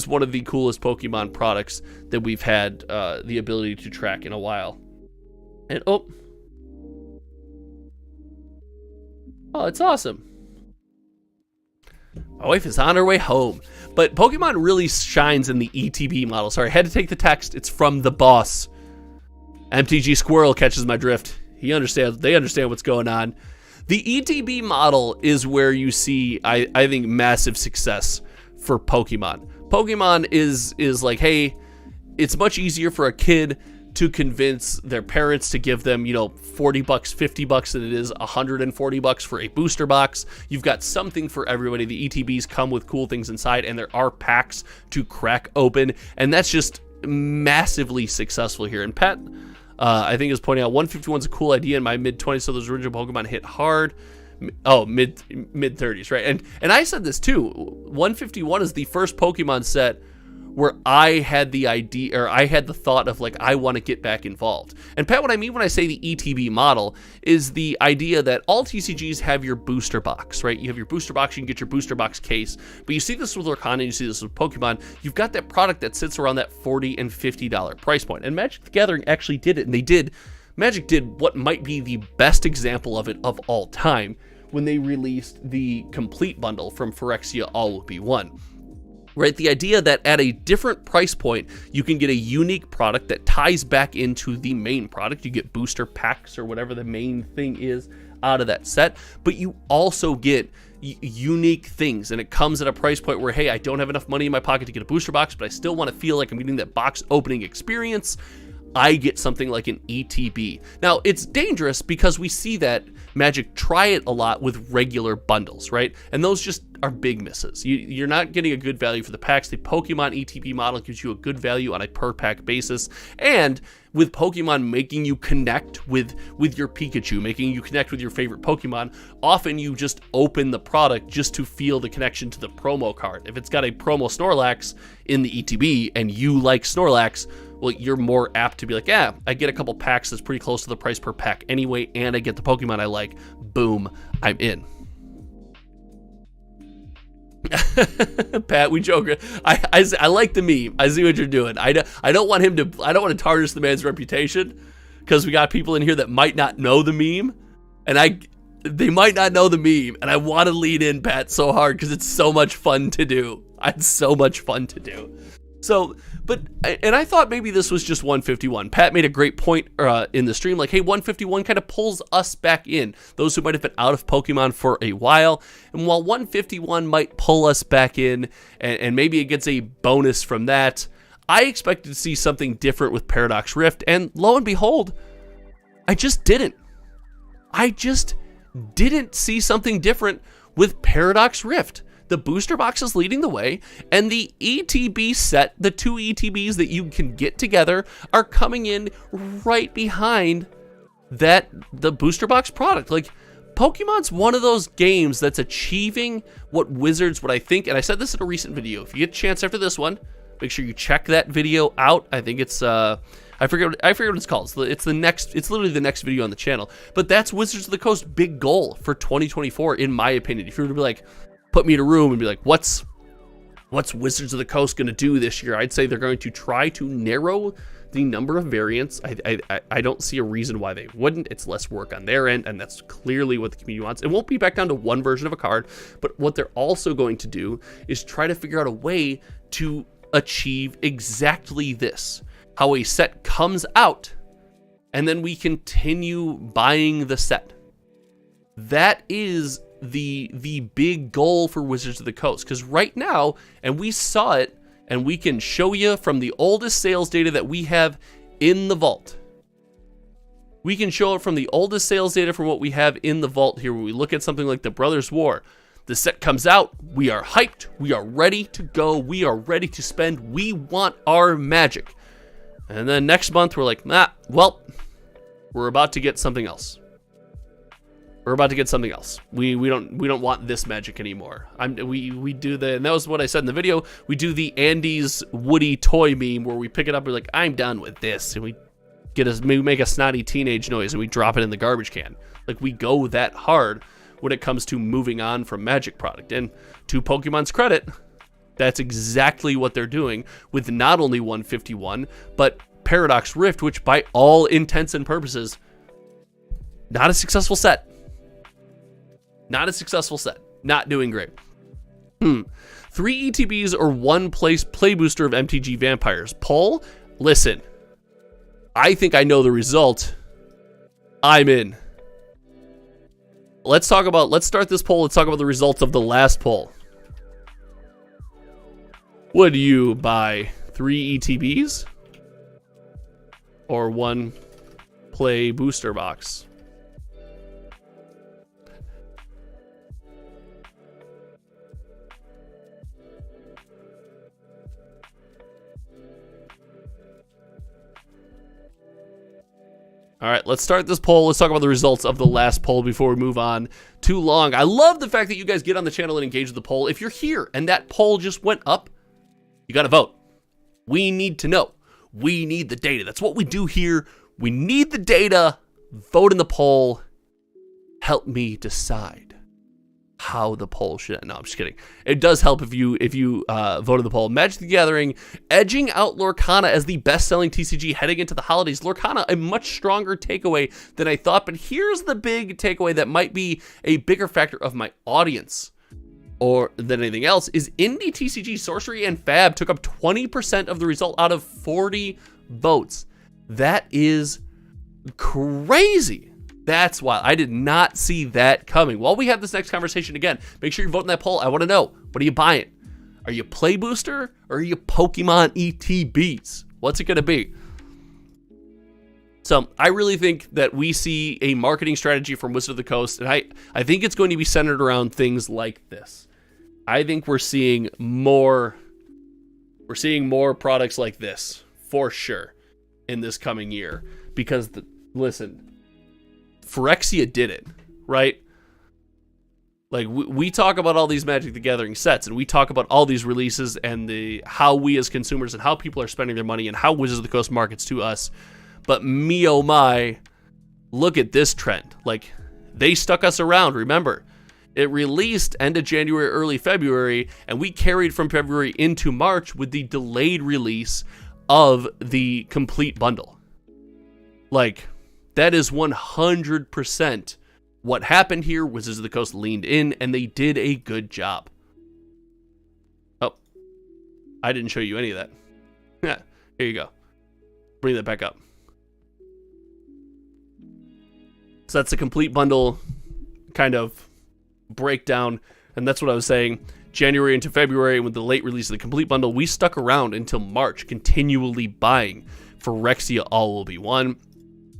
one of the coolest Pokemon products that we've had the ability to track in a while. And oh, it's awesome. My wife is on her way home. But Pokemon really shines in the ETB model. Sorry, I had to take the text. It's from the boss. MTG Squirrel catches my drift. They understand what's going on. The ETB model is where you see, I think, massive success for Pokemon. Pokemon is like, hey, it's much easier for a kid to convince their parents to give them, $40, $50 than it is $140 for a booster box. You've got something for everybody. The ETBs come with cool things inside, and there are packs to crack open, and that's just massively successful here. And Pat, I think, is pointing out 151 is a cool idea in my mid-20s, so those original Pokemon hit hard. Oh, mid-30s, right? And I said this too. 151 is the first Pokemon set where I had the idea, or I had the thought of, like, I want to get back involved. And Pat, what I mean when I say the ETB model is the idea that all TCGs have your booster box, right? You have your booster box, you can get your booster box case, but you see this with Lorcana, you see this with Pokemon, you've got that product that sits around that $40 and $50 price point. And Magic the Gathering actually did it, and Magic did what might be the best example of it of all time when they released the complete bundle from Phyrexia All Will Be One. Right, the idea that at a different price point, you can get a unique product that ties back into the main product. You get booster packs or whatever the main thing is out of that set, but you also get unique things, and it comes at a price point where, hey, I don't have enough money in my pocket to get a booster box, but I still want to feel like I'm getting that box opening experience. I get something like an ETB. Now, it's dangerous because we see that Magic try it a lot with regular bundles, right? And those just are big misses. You're not getting a good value for the packs. The Pokemon ETB model gives you a good value on a per pack basis, and with Pokemon making you connect with your Pikachu, making you connect with your favorite Pokemon, often you just open the product just to feel the connection to the promo card. If it's got a promo Snorlax in the ETB and you like Snorlax, well, you're more apt to be like, yeah, I get a couple packs that's pretty close to the price per pack anyway, and I get the Pokemon I like. Boom, I'm in. Pat, we joke. I like the meme. I see what you're doing. I don't want to tarnish the man's reputation, because we got people in here that might not know the meme, and they might not know the meme, and I want to lead in Pat so hard because it's so much fun to do. It's so much fun to do. So, and I thought maybe this was just 151. Pat made a great point in the stream, like, hey, 151 kind of pulls us back in, those who might have been out of Pokemon for a while. And while 151 might pull us back in, and maybe it gets a bonus from that, I expected to see something different with Paradox Rift, and lo and behold, I just didn't. I just didn't see something different with Paradox Rift. The booster box is leading the way, and the ETB set, the two ETBs that you can get together, are coming in right behind the booster box product. Like, Pokemon's one of those games that's achieving what I think, and I said this in a recent video. If you get a chance after this one, make sure you check that video out. I think it's I forget what it's called. It's literally the next video on the channel. But that's Wizards of the Coast's big goal for 2024, in my opinion. If you were to be like, put me in a room and be like, what's What's Wizards of the Coast going to do this year? I'd say they're going to try to narrow the number of variants. I don't see a reason why they wouldn't. It's less work on their end, and that's clearly what the community wants. It won't be back down to one version of a card, but what they're also going to do is try to figure out a way to achieve exactly this. How a set comes out, and then we continue buying the set. That is the big goal for Wizards of the Coast, because right now, and we saw it, and we can show you from the oldest sales data that we have in the vault. We can show it from the oldest sales data from what we have in the vault here. When we look at something like the Brothers War, the set comes out, we are hyped, we are ready to go, we are ready to spend, we want our Magic. And then next month we're like, well, we're about to get something else. We're about to get something else. We don't want this Magic anymore. We do the, and that was what I said in the video. We do the Andy's Woody toy meme where we pick it up. We're like, I'm done with this, and we make a snotty teenage noise and we drop it in the garbage can. Like, we go that hard when it comes to moving on from Magic product. And to Pokemon's credit, that's exactly what they're doing with not only 151, but Paradox Rift, which by all intents and purposes, not a successful set. Not a successful set. Not doing great. 3 ETBs or 1 play booster of MTG Vampires. Poll? Listen. I think I know the result. I'm in. Let's start this poll. Let's talk about the results of the last poll. Would you buy 3 ETBs or 1 play booster box? All right, let's start this poll. Let's talk about the results of the last poll before we move on too long. I love the fact that you guys get on the channel and engage with the poll. If you're here and that poll just went up, you got to vote. We need to know. We need the data. That's what we do here. We need the data. Vote in the poll. Help me decide how the poll should. No, I'm just kidding. It does help if you vote in the poll. Magic the Gathering edging out Lorcana as the best-selling TCG heading into the holidays. Lorcana, a much stronger takeaway than I thought, but here's the big takeaway that might be a bigger factor of my audience or than anything else is indie TCG, Sorcery, and Fab took up 20% of the result out of 40 votes. That is crazy. That's wild. I did not see that coming. While we have this next conversation again, make sure you're voting that poll. I want to know, what are you buying? Are you Play Booster or are you Pokemon ETBs? What's it going to be? So I really think that we see a marketing strategy from Wizards of the Coast, and I think it's going to be centered around things like this. I think we're seeing more products like this for sure in this coming year because listen, Phyrexia did it, right? Like, we talk about all these Magic the Gathering sets, and we talk about all these releases and how we as consumers and how people are spending their money and how Wizards of the Coast markets to us. But me, oh my, look at this trend. Like, they stuck us around, remember. It released end of January, early February, and we carried from February into March with the delayed release of the complete bundle. Like, that is 100% what happened here. Wizards of the Coast leaned in, and they did a good job. Oh, I didn't show you any of that. Yeah, here you go. Bring that back up. So that's a complete bundle kind of breakdown, and that's what I was saying. January into February, with the late release of the complete bundle, we stuck around until March, continually buying Phyrexia All Will Be One.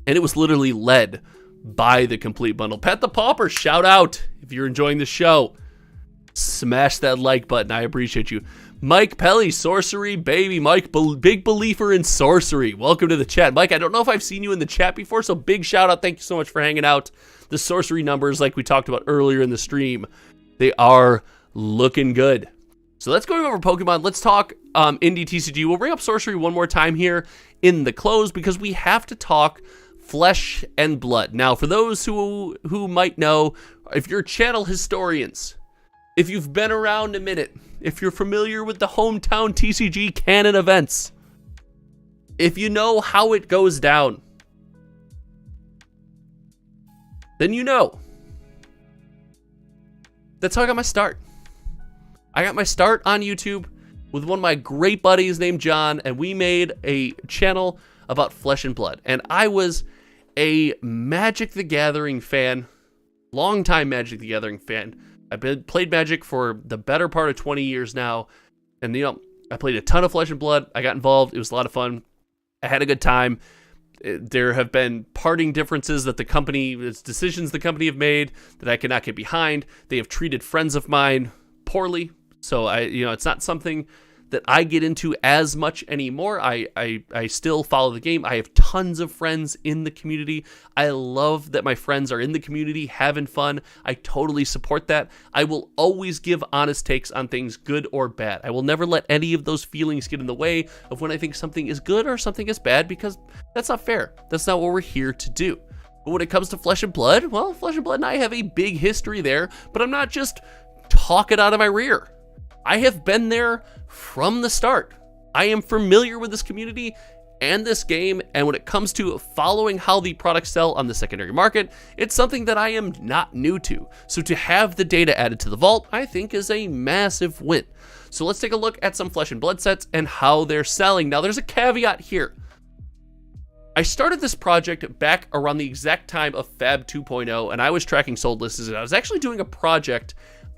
And it was literally led by the complete bundle. Pet the Pauper, shout out if you're enjoying the show. Smash that like button. I appreciate you. Mike Pelly, Sorcery Baby. Mike, big believer in sorcery. Welcome to the chat. Mike, I don't know if I've seen you in the chat before, so big shout out. Thank you so much for hanging out. The sorcery numbers, like we talked about earlier in the stream, they are looking good. So let's go over Pokemon. Let's talk indie TCG. We'll bring up sorcery one more time here in the close because we have to talk Flesh and Blood. Now, for those who might know, if you're channel historians, if you've been around a minute, if you're familiar with the hometown TCG canon events, if you know how it goes down, then you know. That's how I got my start. I got my start on YouTube with one of my great buddies named John, and we made a channel about Flesh and Blood. And I was a Magic the Gathering fan, longtime Magic the Gathering fan. I've played Magic for the better part of 20 years now. And, you know, I played a ton of Flesh and Blood. I got involved. It was a lot of fun. I had a good time. There have been parting differences that decisions the company have made that I cannot get behind. They have treated friends of mine poorly. So it's not something that I get into as much anymore. I still follow the game. I have tons of friends in the community. I love that my friends are in the community having fun. I totally support that. I will always give honest takes on things, good or bad. I will never let any of those feelings get in the way of when I think something is good or something is bad, because that's not fair. That's not what we're here to do. But when it comes to Flesh and Blood, well, Flesh and Blood and I have a big history there, but I'm not just talking out of my rear. I have been there from the start. I am familiar with this community and this game, and when it comes to following how the products sell on the secondary market, it's something that I am not new to. So to have the data added to the vault, I think is a massive win. So let's take a look at some Flesh and Blood sets and how they're selling. Now, there's a caveat here. I started this project back around the exact time of Fab 2.0, and I was tracking sold lists, and I was actually doing a project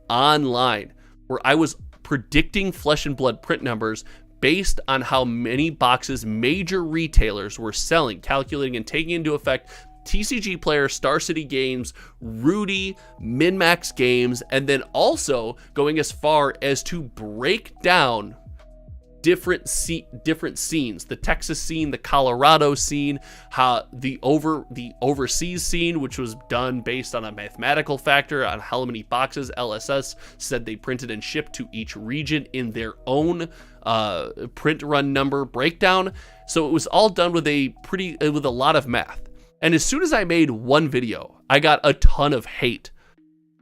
online where I was predicting Flesh and Blood print numbers based on how many boxes major retailers were selling, calculating and taking into effect TCG Player, Star City Games, Rudy, MinMax Games, and then also going as far as to break down different scenes, the Texas scene, the Colorado scene, how the overseas scene, which was done based on a mathematical factor on how many boxes LSS said they printed and shipped to each region in their own print run number breakdown. So it was all done with a lot of math. And as soon as I made one video, I got a ton of hate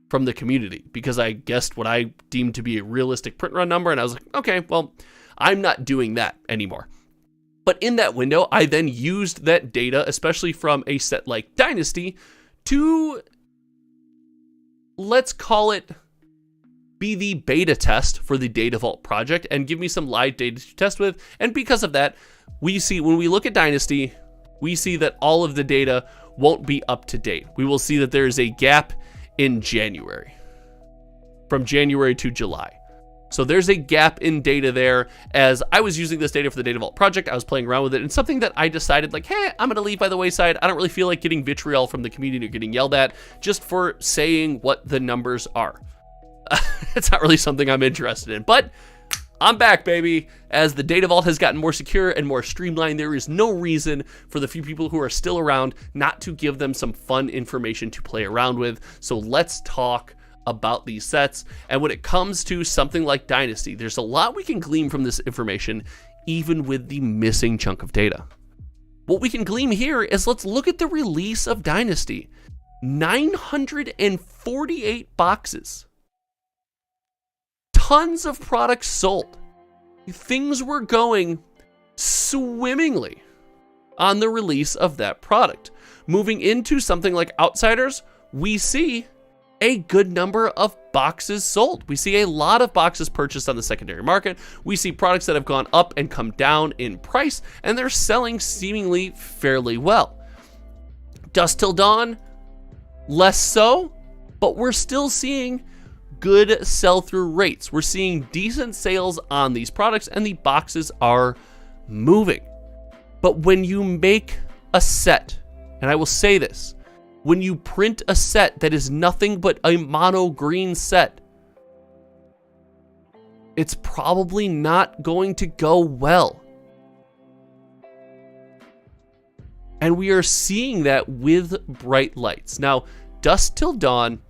from the community because I guessed what I deemed to be a realistic print run number, and I was like, okay, well, I'm not doing that anymore. But in that window, I then used that data, especially from a set like Dynasty, to, let's call it, be the beta test for the Data Vault project and give me some live data to test with. And because of that, we see when we look at Dynasty, we see that all of the data won't be up to date. We will see that there is a gap in January, from January to July. So there's a gap in data there. As I was using this data for the Data Vault project, I was playing around with it, and something that I decided, like, hey, I'm gonna leave by the wayside. I don't really feel like getting vitriol from the community or getting yelled at just for saying what the numbers are. It's not really something I'm interested in, but I'm back, baby. As the Data Vault has gotten more secure and more streamlined, there is no reason for the few people who are still around not to give them some fun information to play around with. So let's talk about these sets. And when it comes to something like Dynasty, there's a lot we can glean from this information, even with the missing chunk of data. What we can glean here is, let's look at the release of Dynasty. 948 boxes. Tons of products sold. Things were going swimmingly on the release of that product. Moving into something like Outsiders, we see a good number of boxes sold. We see a lot of boxes purchased on the secondary market. We see products that have gone up and come down in price, and they're selling seemingly fairly well. Dusk Till Dawn, less so, but we're still seeing good sell-through rates. We're seeing decent sales on these products, and the boxes are moving. But when you make a set, and I will say this, when you print a set that is nothing but a mono green set, it's probably not going to go well. And we are seeing that with Bright Lights. Now, Dusk Till Dawn,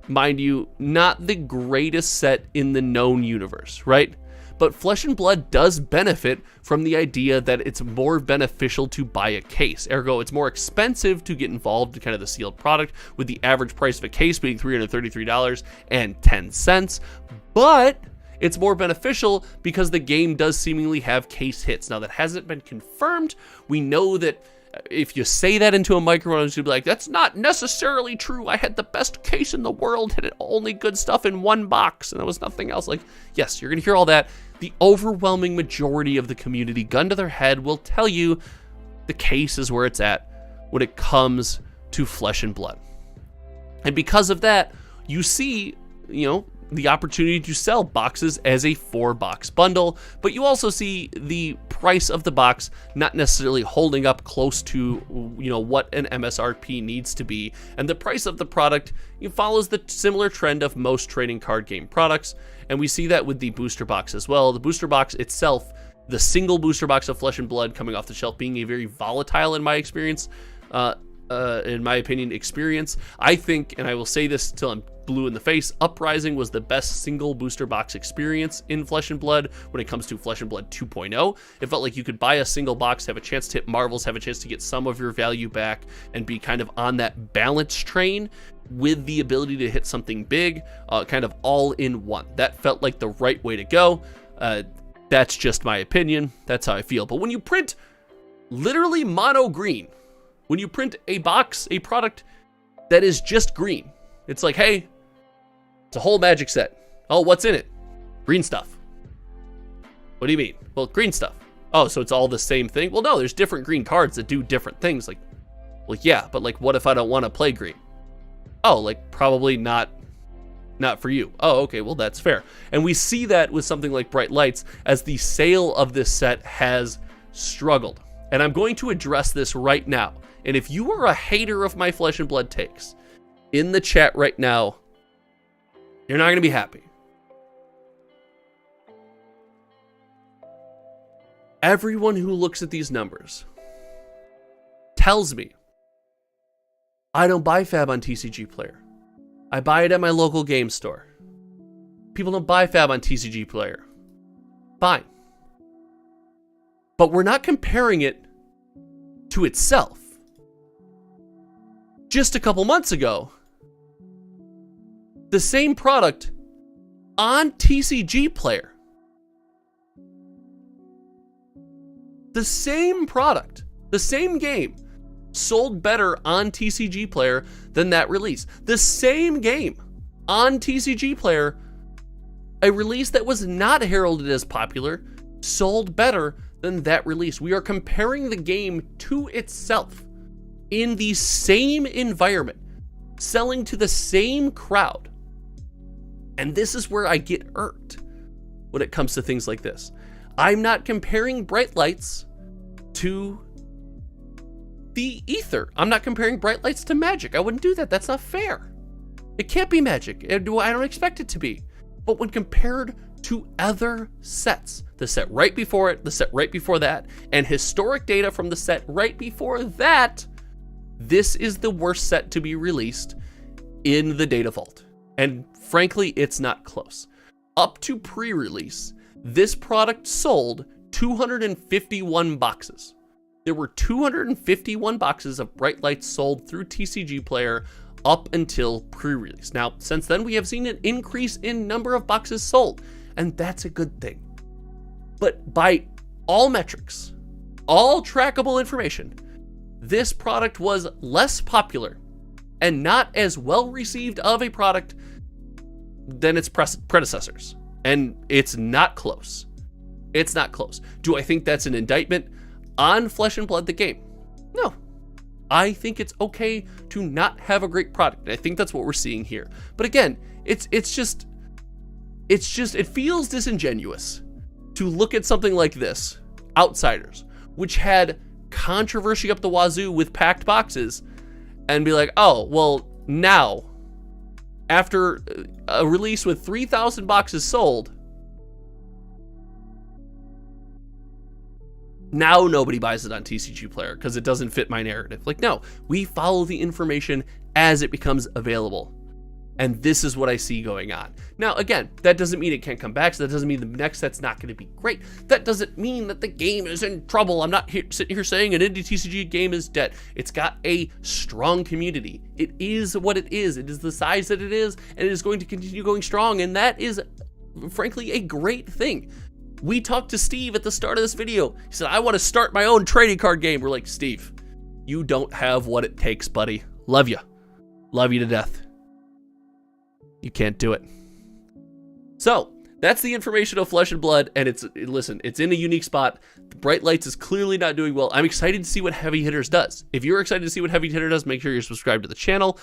mind you, not the greatest set in the known universe, right? but Flesh and Blood does benefit from the idea that it's more beneficial to buy a case. Ergo, it's more expensive to get involved in kind of the sealed product, with the average price of a case being $333.10. But it's more beneficial because the game does seemingly have case hits. Now, that hasn't been confirmed. We know that if you say that into a microphone, it's gonna be like, that's not necessarily true. I had the best case in the world, had only good stuff in one box, and there was nothing else. Like, yes, you're gonna hear all that. The overwhelming majority of the community, gun to their head, will tell you the case is where it's at when it comes to Flesh and Blood. And because of that, you see, the opportunity to sell boxes as a 4-box bundle, but you also see the price of the box not necessarily holding up close to what an MSRP needs to be, and the price of the product follows the similar trend of most trading card game products, and we see that with the booster box as well. The booster box itself, the single booster box of Flesh and Blood coming off the shelf, being a very volatile, in my experience, experience. I think, and I will say this till I'm blue in the face, Uprising was the best single booster box experience in Flesh and Blood when it comes to Flesh and Blood 2.0. It felt like you could buy a single box, have a chance to hit Marvels, have a chance to get some of your value back, and be kind of on that balance train with the ability to hit something big, kind of all in one. That felt like the right way to go. That's just my opinion. That's how I feel. But when you print literally mono green, when you print a box, a product that is just green, it's like, hey, it's a whole Magic set. Oh, what's in it? Green stuff. What do you mean? Well, green stuff. Oh, so it's all the same thing? Well, no, there's different green cards that do different things. Like, well, yeah, but like, what if I don't want to play green? Oh, like, probably not for you. Oh, okay, well, that's fair. And we see that with something like Bright Lights, as the sale of this set has struggled. And I'm going to address this right now. And if you are a hater of my Flesh and Blood takes, in the chat right now, you're not going to be happy. Everyone who looks at these numbers tells me, I don't buy Fab on TCG Player. I buy it at my local game store. People don't buy Fab on TCG Player. Fine. But we're not comparing it to itself. Just a couple months ago, the same product on TCG Player, the same product, the same game, sold better on TCG Player than that release. The same game on TCG Player, a release that was not heralded as popular, sold better than that release. We are comparing the game to itself in the same environment, selling to the same crowd. And this is where I get irked when it comes to things like this. I'm not comparing Bright Lights to the Ether. I'm not comparing Bright Lights to Magic. I wouldn't do that. That's not fair. It can't be Magic. I don't expect it to be. But when compared to other sets, the set right before it, the set right before that, and historic data from the set right before that, this is the worst set to be released in the data vault. And frankly, it's not close. Up to pre-release, this product sold 251 boxes. There were 251 boxes of Bright Lights sold through TCG Player up until pre-release. Now, since then, we have seen an increase in number of boxes sold, and that's a good thing. But by all metrics, all trackable information, this product was less popular and not as well received of a product than its predecessors. And it's not close. It's not close. Do I think that's an indictment on Flesh and Blood, the game? No. I think it's okay to not have a great product. And I think that's what we're seeing here. But again, it feels disingenuous to look at something like this, Outsiders, which had controversy up the wazoo with packed boxes, and be like, oh, well, now, after a release with 3,000 boxes sold, now nobody buys it on TCG Player because it doesn't fit my narrative. Like, no, we follow the information as it becomes available. And this is what I see going on. Now, again, that doesn't mean it can't come back. So that doesn't mean the next set's not going to be great. That doesn't mean that the game is in trouble. I'm not sitting here saying an indie TCG game is dead. It's got a strong community. It is what it is. It is the size that it is, and it is going to continue going strong. And that is, frankly, a great thing. We talked to Steve at the start of this video. He said, I want to start my own trading card game. We're like, Steve, you don't have what it takes, buddy. Love you. Love you to death. You can't do it. So that's the information of Flesh and Blood, and listen, it's in a unique spot. The Bright Lights is clearly not doing well. I'm excited to see what Heavy Hitters does. If you're excited to see what Heavy Hitter does, make sure you're subscribed to the channel.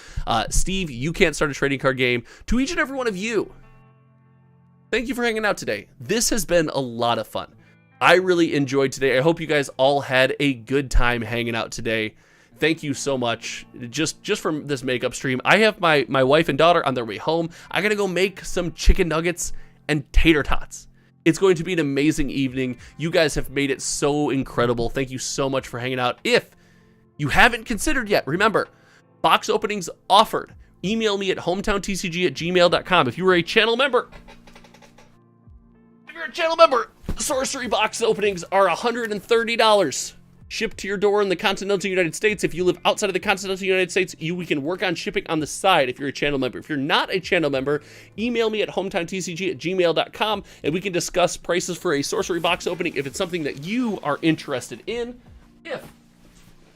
Steve, you can't start a trading card game. To each and every one of you, thank you for hanging out today. This has been a lot of fun. I really enjoyed today. I hope you guys all had a good time hanging out today. Thank you so much. Just from this makeup stream, I have my wife and daughter on their way home. I gotta go make some chicken nuggets and tater tots. It's going to be an amazing evening. You guys have made it so incredible. Thank you so much for hanging out. If you haven't considered yet, remember, box openings offered. Email me at hometowntcg@gmail.com. If you were a channel member, sorcery box openings are $130. Shipped to your door in the continental United States. If you live outside of the continental United States, we can work on shipping on the side if you're a channel member. If you're not a channel member, email me at hometowntcg@gmail.com and we can discuss prices for a sorcery box opening if it's something that you are interested in. If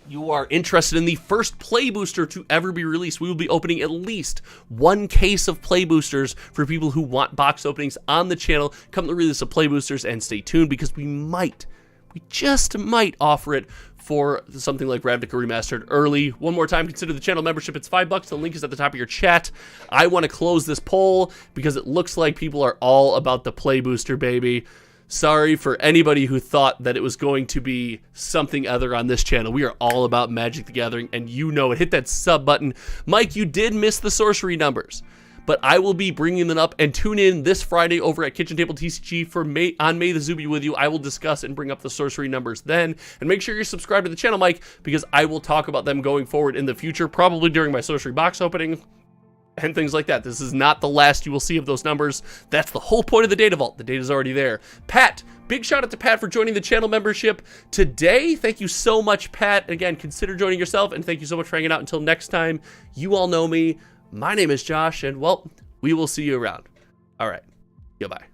you are interested in the first play booster to ever be released, we will be opening at least one case of play boosters for people who want box openings on the channel. Come to the release of play boosters and stay tuned because we just might offer it for something like Ravnica Remastered early. One more time, consider the channel membership. It's $5. The link is at the top of your chat. I want to close this poll because it looks like people are all about the play booster, baby. Sorry for anybody who thought that it was going to be something other on this channel. We are all about Magic the Gathering, and you know it. Hit that sub button. Mike, you did miss the sorcery numbers, but I will be bringing them up, and tune in this Friday over at Kitchen Table TCG for May the Zoo be with you. I will discuss and bring up the sorcery numbers then, and make sure you're subscribed to the channel, Mike, because I will talk about them going forward in the future, probably during my sorcery box opening and things like that. This is not the last you will see of those numbers. That's the whole point of the data vault. The data's already there. Pat, big shout out to Pat for joining the channel membership today. Thank you so much, Pat. Again, consider joining yourself, and thank you so much for hanging out. Until next time, you all know me. My name is Josh, and, well, we will see you around. All right. Goodbye.